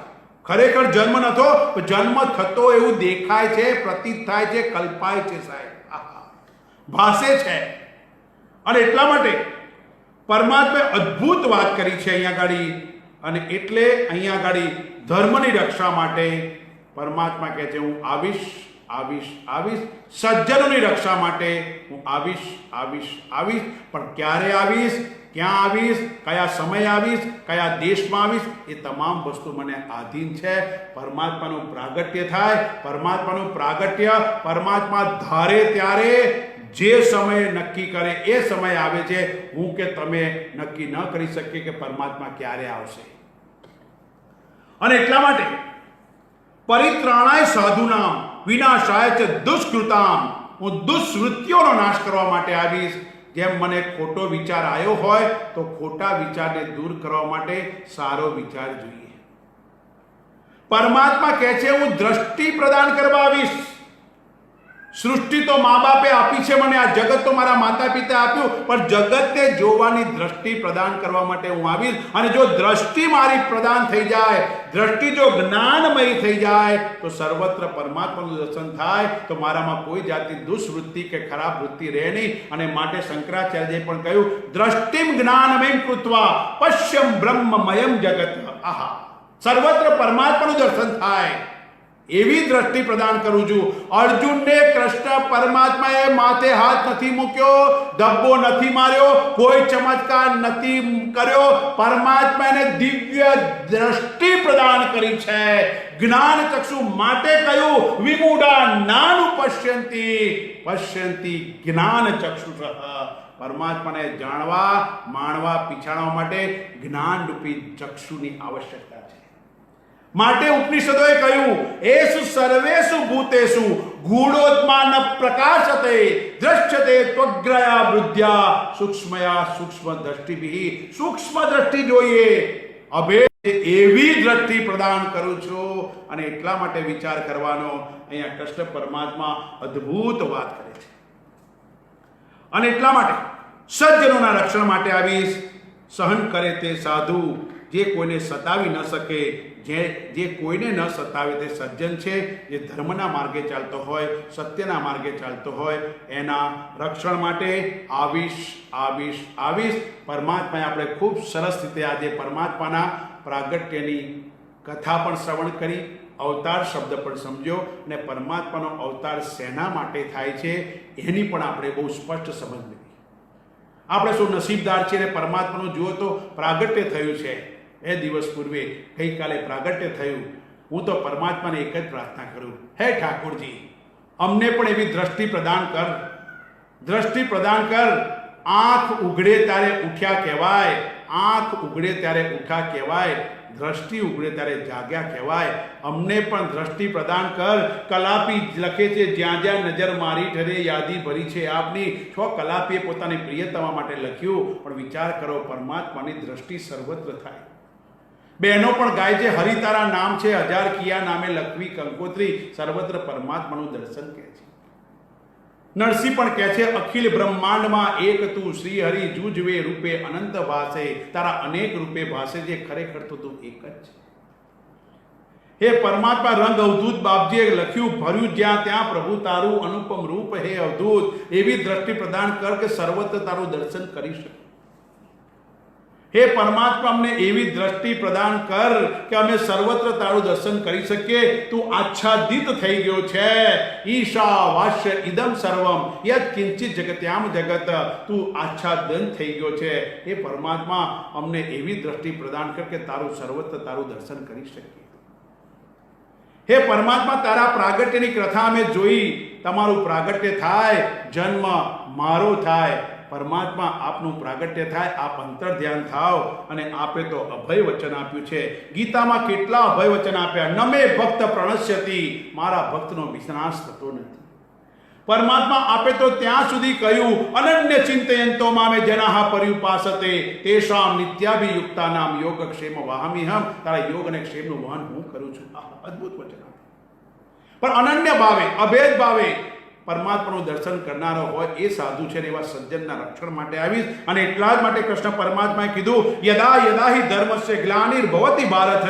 [SPEAKER 2] ખરેખર જન્મ નતો, જન્મ થતો એવું દેખાય છે, પ્રતીત થાય છે, કલ્પાય છે સાહેબ, ભાસે છે. અને એટલા માટે પરમાત્માએ અદ્ભુત વાત કરી છે અહીંયા ગાડી. અને એટલે અહીંયા ગાડી ધર્મની રક્ષા માટે પરમાત્મા કહે છે હું આવીશ, સજ્જનોની રક્ષા માટે હું આવીશ. પણ ક્યારે આવીશ, ક્યાં આવીશ, કયા સમયે આવીશ, કયા દેશમાં આવીશ, એ તમામ વસ્તુ મને આધીન છે. પરમાત્માનું પ્રાગટ્ય થાય, પરમાત્મા ધારે ત્યારે જે સમય નક્કી કરે એ સમય આવે છે. હું કે તમે નક્કી ન કરી શકીએ કે પરમાત્મા ક્યારે આવશે. અને એટલા માટે પરિત્રાણાય સાધુનામ વિનાશાય ચ દુષ્કૃતામ, હું દુષ્વૃત્તિઓનો નાશ કરવા માટે આવીશ. જેમ મને ખોટો વિચાર આવ્યો હોય તો ખોટા વિચારને દૂર કરવા માટે સારો વિચાર જોઈએ. પરમાત્મા કહે છે હું દ્રષ્ટિ પ્રદાન કરવા આવીશ. સૃષ્ટિ તો મા બાપે આપી છે મને, આ જગત તો મારા માતા પિતા આપ્યું, પણ જગતને જોવાની દ્રષ્ટિ પ્રદાન કરવા માટે હું આવીશ. અને જો દ્રષ્ટિ મારી પ્રદાન થઈ જાય, દ્રષ્ટિ જો જ્ઞાનમય થઈ જાય તો સર્વત્ર પરમાત્માનું દર્શન થાય, તો મારામાં કોઈ જાતની દુષ્વૃત્તિ કે ખરાબ વૃત્તિ રહે નહીં. અને માટે શંકરાચાર્યએ પણ કહ્યું દ્રષ્ટિમ જ્ઞાનમય કૃત્વા પશ્યમ બ્રહ્મમયમ જગત. આહા, સર્વત્ર પરમાત્માનું દર્શન થાય એવી દ્રષ્ટિ પ્રદાન કરું છું. અર્જુનને કૃષ્ણ પરમાત્માએ માથે હાથ નથી મૂક્યો, ધબ્બો નથી માર્યો, કોઈ ચમત્કાર નથી કર્યો. પરમાત્માને દિવ્ય દ્રષ્ટિ પ્રદાન કરી છે. જ્ઞાન ચક્ષુ માટે કહ્યું વિમૂઢા નાનુ પશ્યંતિ જ્ઞાન ચક્ષુષ. પરમાત્માને જાણવા, માણવા, પીછાણવા માટે જ્ઞાન રૂપી ચક્ષુની આવશ્યકતા છે. માટે ઉપનિષદોએ કહ્યું એસુ સર્વેસુ ભૂતેષુ ગૂઢોત્માન પ્રકાશતે દ્રશ્યતે ત્વગ્રયા વૃદ્ધ્યા સૂક્ષ્મયા સૂક્ષ્મ દ્રષ્ટિભિ. સૂક્ષ્મ દ્રષ્ટિ જોઈએ, અભેદ એવી દ્રષ્ટિ પ્રદાન કરું છું. અને એટલા માટે વિચાર કરવાનો અહીંયા કૃષ્ણ પરમાત્મા અદ્ભુત વાત કરે છે. અને એટલા માટે સજ્જનોના રક્ષણ માટે આવીશ. સહન કરે તે સાધુ, જે કોઈને સતાવી ન શકે, જે કોઈને ન સતાવે તે સજ્જન છે. જે ધર્મના માર્ગે ચાલતો હોય, સત્યના માર્ગે ચાલતો હોય, એના રક્ષણ માટે આવીશ. પરમાત્માએ આપણે ખૂબ સરસ રીતે આજે પરમાત્માના પ્રાગટ્યની કથા પણ શ્રવણ કરી, અવતાર શબ્દ પણ સમજ્યો, અને પરમાત્માનો અવતાર શેના માટે થાય છે એની પણ આપણે બહુ સ્પષ્ટ સમજ લીધી. આપણે શું નસીબદાર છીએ ને પરમાત્માનું જુઓ તો પ્રાગટ્ય થયું છે. એ દિવસ પૂર્વે ગઈકાલે પ્રાગટ્ય થયું. હું તો પરમાત્માને એક જ પ્રાર્થના કરું, હે ઠાકોરજી અમને પણ એવી દ્રષ્ટિ પ્રદાન કર. આંખ ઉઘડે ત્યારે ઉઠ્યા કહેવાય, દ્રષ્ટિ ઉઘડે ત્યારે જાગ્યા કહેવાય. અમને પણ દ્રષ્ટિ પ્રદાન કર. કલાપી લખે છે જ્યાં જ્યાં નજર મારી ઠરે યાદી ભરી છે આપની. કલાપીએ પોતાની પ્રિયતમા માટે લખ્યું, પણ વિચાર કરો પરમાત્માની દ્રષ્ટિ સર્વત્ર થાય. બહેનો પણ ગાય છે હરિ તારા નામ છે, હજાર કિયા નામે લખવી કંકોત્રી. સર્વત્ર પરમાત્માનું દર્શન કહે છે. નરસિંહ પણ કહે છે અખિલ બ્રહ્માંડમાં એક તું શ્રી હરિ જુજવે રૂપે અનંત ભાસે. તારા અનેક રૂપે ભાસે છે, ખરેખર તો તું એક જ છે. હે પરમાત્મા રંગ અવધૂત બાપજીએ લખ્યું, ભર્યું જ્યાં ત્યાં પ્રભુ તારું અનુપમ રૂપ હે અવધૂત. એવી દ્રષ્ટિ પ્રદાન કર કે સર્વત્ર તારું દર્શન કરી શકે. હે પરમાત્મા અમને એવી દ્રષ્ટિ પ્રદાન કર કે અમે સર્વત્ર તારું દર્શન કરી શકીએ. તું આચ્છાદિત થઈ ગયો છે. ઈશા વાસ્ય ઇદમ સર્વમ યત કિંચિત જગત્યામ જગત. તું આચ્છાદન થઈ ગયો છે. હે પરમાત્મા અમને એવી દ્રષ્ટિ પ્રદાન કર કે તારું સર્વત્ર તારું દર્શન કરી શકીએ. હે પરમાત્મા તારા પ્રાગટ્યની કથા અમે જોઈ. તમારું પ્રાગટ્ય થાય, જન્મ મારો થાય, પરમાત્મા આપનું પ્રાગટ્ય થાય, આપ અંતર ધ્યાન થાવ. અને આપે તો અભય વચન આપ્યું છે. ગીતામાં કેટલા અભય વચન આપ્યા. નમે ભક્ત પ્રણશ્યતિ, મારા ભક્તનો વિનાશ થતો નથી. પરમાત્મા આપે તો ત્યાં સુધી કહ્યું અનન્ય ચિંતયંતો મામે જનાહ પર્યુપાસતે તેષામ નિત્યાભિયુક્તાનામ યોગક્ષેમ વહામિહમ. તારા યોગ અને ક્ષેમનું વહન હું કરું છું. આ અદ્ભુત વચન. પણ અનન્ય ભાવે અભેદ ભાવે પરમાત્માનું દર્શન કરનારો હોય એ સાધુ છે ને એવા સજ્જનના રક્ષણ માટે આવીશ. અને એટલા જ માટે કૃષ્ણ પરમાત્માએ કીધું યદા યદા હિ ધર્મસ્ય ગ્લાનિર્ભવતિ ભારત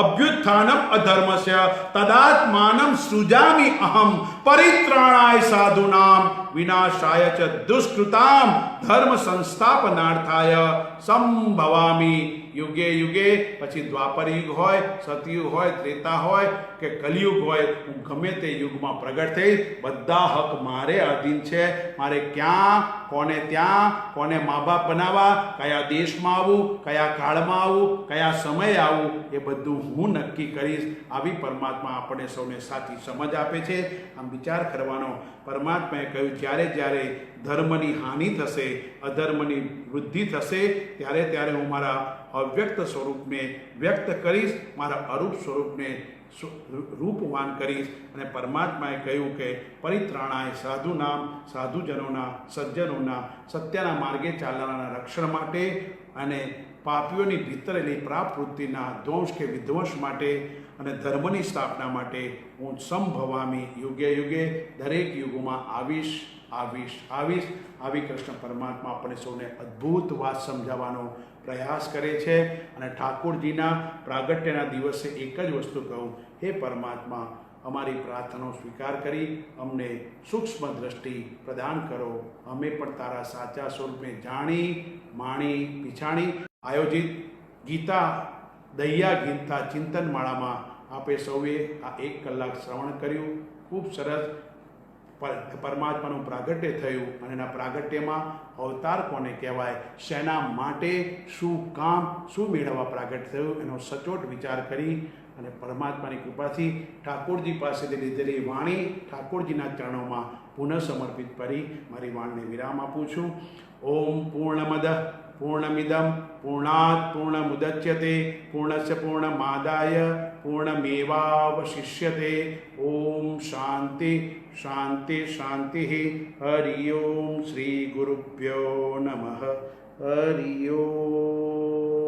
[SPEAKER 2] અભ્યુત્થાનમ અધર્મસ્ય તદાત્માનમ સૃજામિ અહમ પરિત્રાણાય સાધુનામ વિનાશાય ચ દુષ્કૃતામ ધર્મ સંસ્થાપનાર્થાય સંભવામિ યુગે યુગે. પછી દ્વાપર યુગ હોય, સતયુગ હોય, ત્રેતા હોય કે કલિયુગ હોય, હું ગમે તે યુગમાં પ્રગટ થઈ. બધા હક મારે અધીન છે. મારે ક્યાં, કોને ત્યાં, કોને મા બાપ બનાવવા, કયા દેશમાં આવવું, કયા કાળમાં આવવું, કયા સમયે આવવું, એ બધું હું નક્કી કરીશ. આવી પરમાત્મા આપણને સૌને સાચી સમજ આપે છે. આમ વિચાર કરવાનો. પરમાત્માએ કહ્યું જ્યારે જ્યારે ધર્મની હાનિ થશે, અધર્મની વૃદ્ધિ થશે, ત્યારે ત્યારે હું મારા અવ્યક્ત સ્વરૂપને વ્યક્ત કરીશ, મારા અરૂપ સ્વરૂપને રૂપવાન કરીશ. અને પરમાત્માએ કહ્યું કે પરિત્રાણાય સાધુ નામ, સાધુજનોના, સજ્જનોના, સત્યના માર્ગે ચાલનારના રક્ષણ માટે અને પાપીઓની ભીતરેલી પ્રાપવૃત્તિના ધ્વંસ કે વિધ્વંસ માટે અને ધર્મની સ્થાપના માટે હું સંભવામી યુગે યુગે દરેક યુગોમાં આવીશ આવીશ આવીશ. આવી કૃષ્ણ પરમાત્મા આપણને સૌને અદ્ભુત વાત સમજાવવાનો પ્રયાસ કરે છે. અને ઠાકોરજીના પ્રાગટ્યના દિવસે એક જ વસ્તુ કહું, હે પરમાત્મા, અમારી પ્રાર્થનાનો સ્વીકાર કરી અમને સૂક્ષ્મ દ્રષ્ટિ પ્રદાન કરો. અમે પણ તારા સાચા સ્વરૂપને જાણી માણી પીછાણી. આયોજિત ગીતા દૈયા ગીતા ચિંતન માળામાં આપે સૌએ આ 1 કલાક શ્રવણ કર્યું. ખૂબ સરસ પરમાત્માનું પ્રાગટ્ય થયું. અને એના પ્રાગટ્યમાં અવતાર કોને કહેવાય, શેના માટે, શું કામ, શું મેળવવા પ્રાગટ્ય થયું, એનો સચોટ વિચાર કરી અને પરમાત્માની કૃપાથી ઠાકોરજી પાસેથી લીધેલી વાણી ઠાકોરજીના ચરણોમાં પુનઃ સમર્પિત કરી મારી વાણીને વિરામ આપું છું. ઓમ પૂર્ણમદ પૂર્ણમિદમ પૂર્ણાત પૂર્ણમુદચ્યતે પૂર્ણસ્ય પૂર્ણમાદાય પૂર્ણમેવાવશિષ્યતે. ઓમ શાંતિ શાંતિ શાંતિ. હરિ ઓમ. શ્રી ગુરુભ્યો નમઃ. હરિ ઓમ.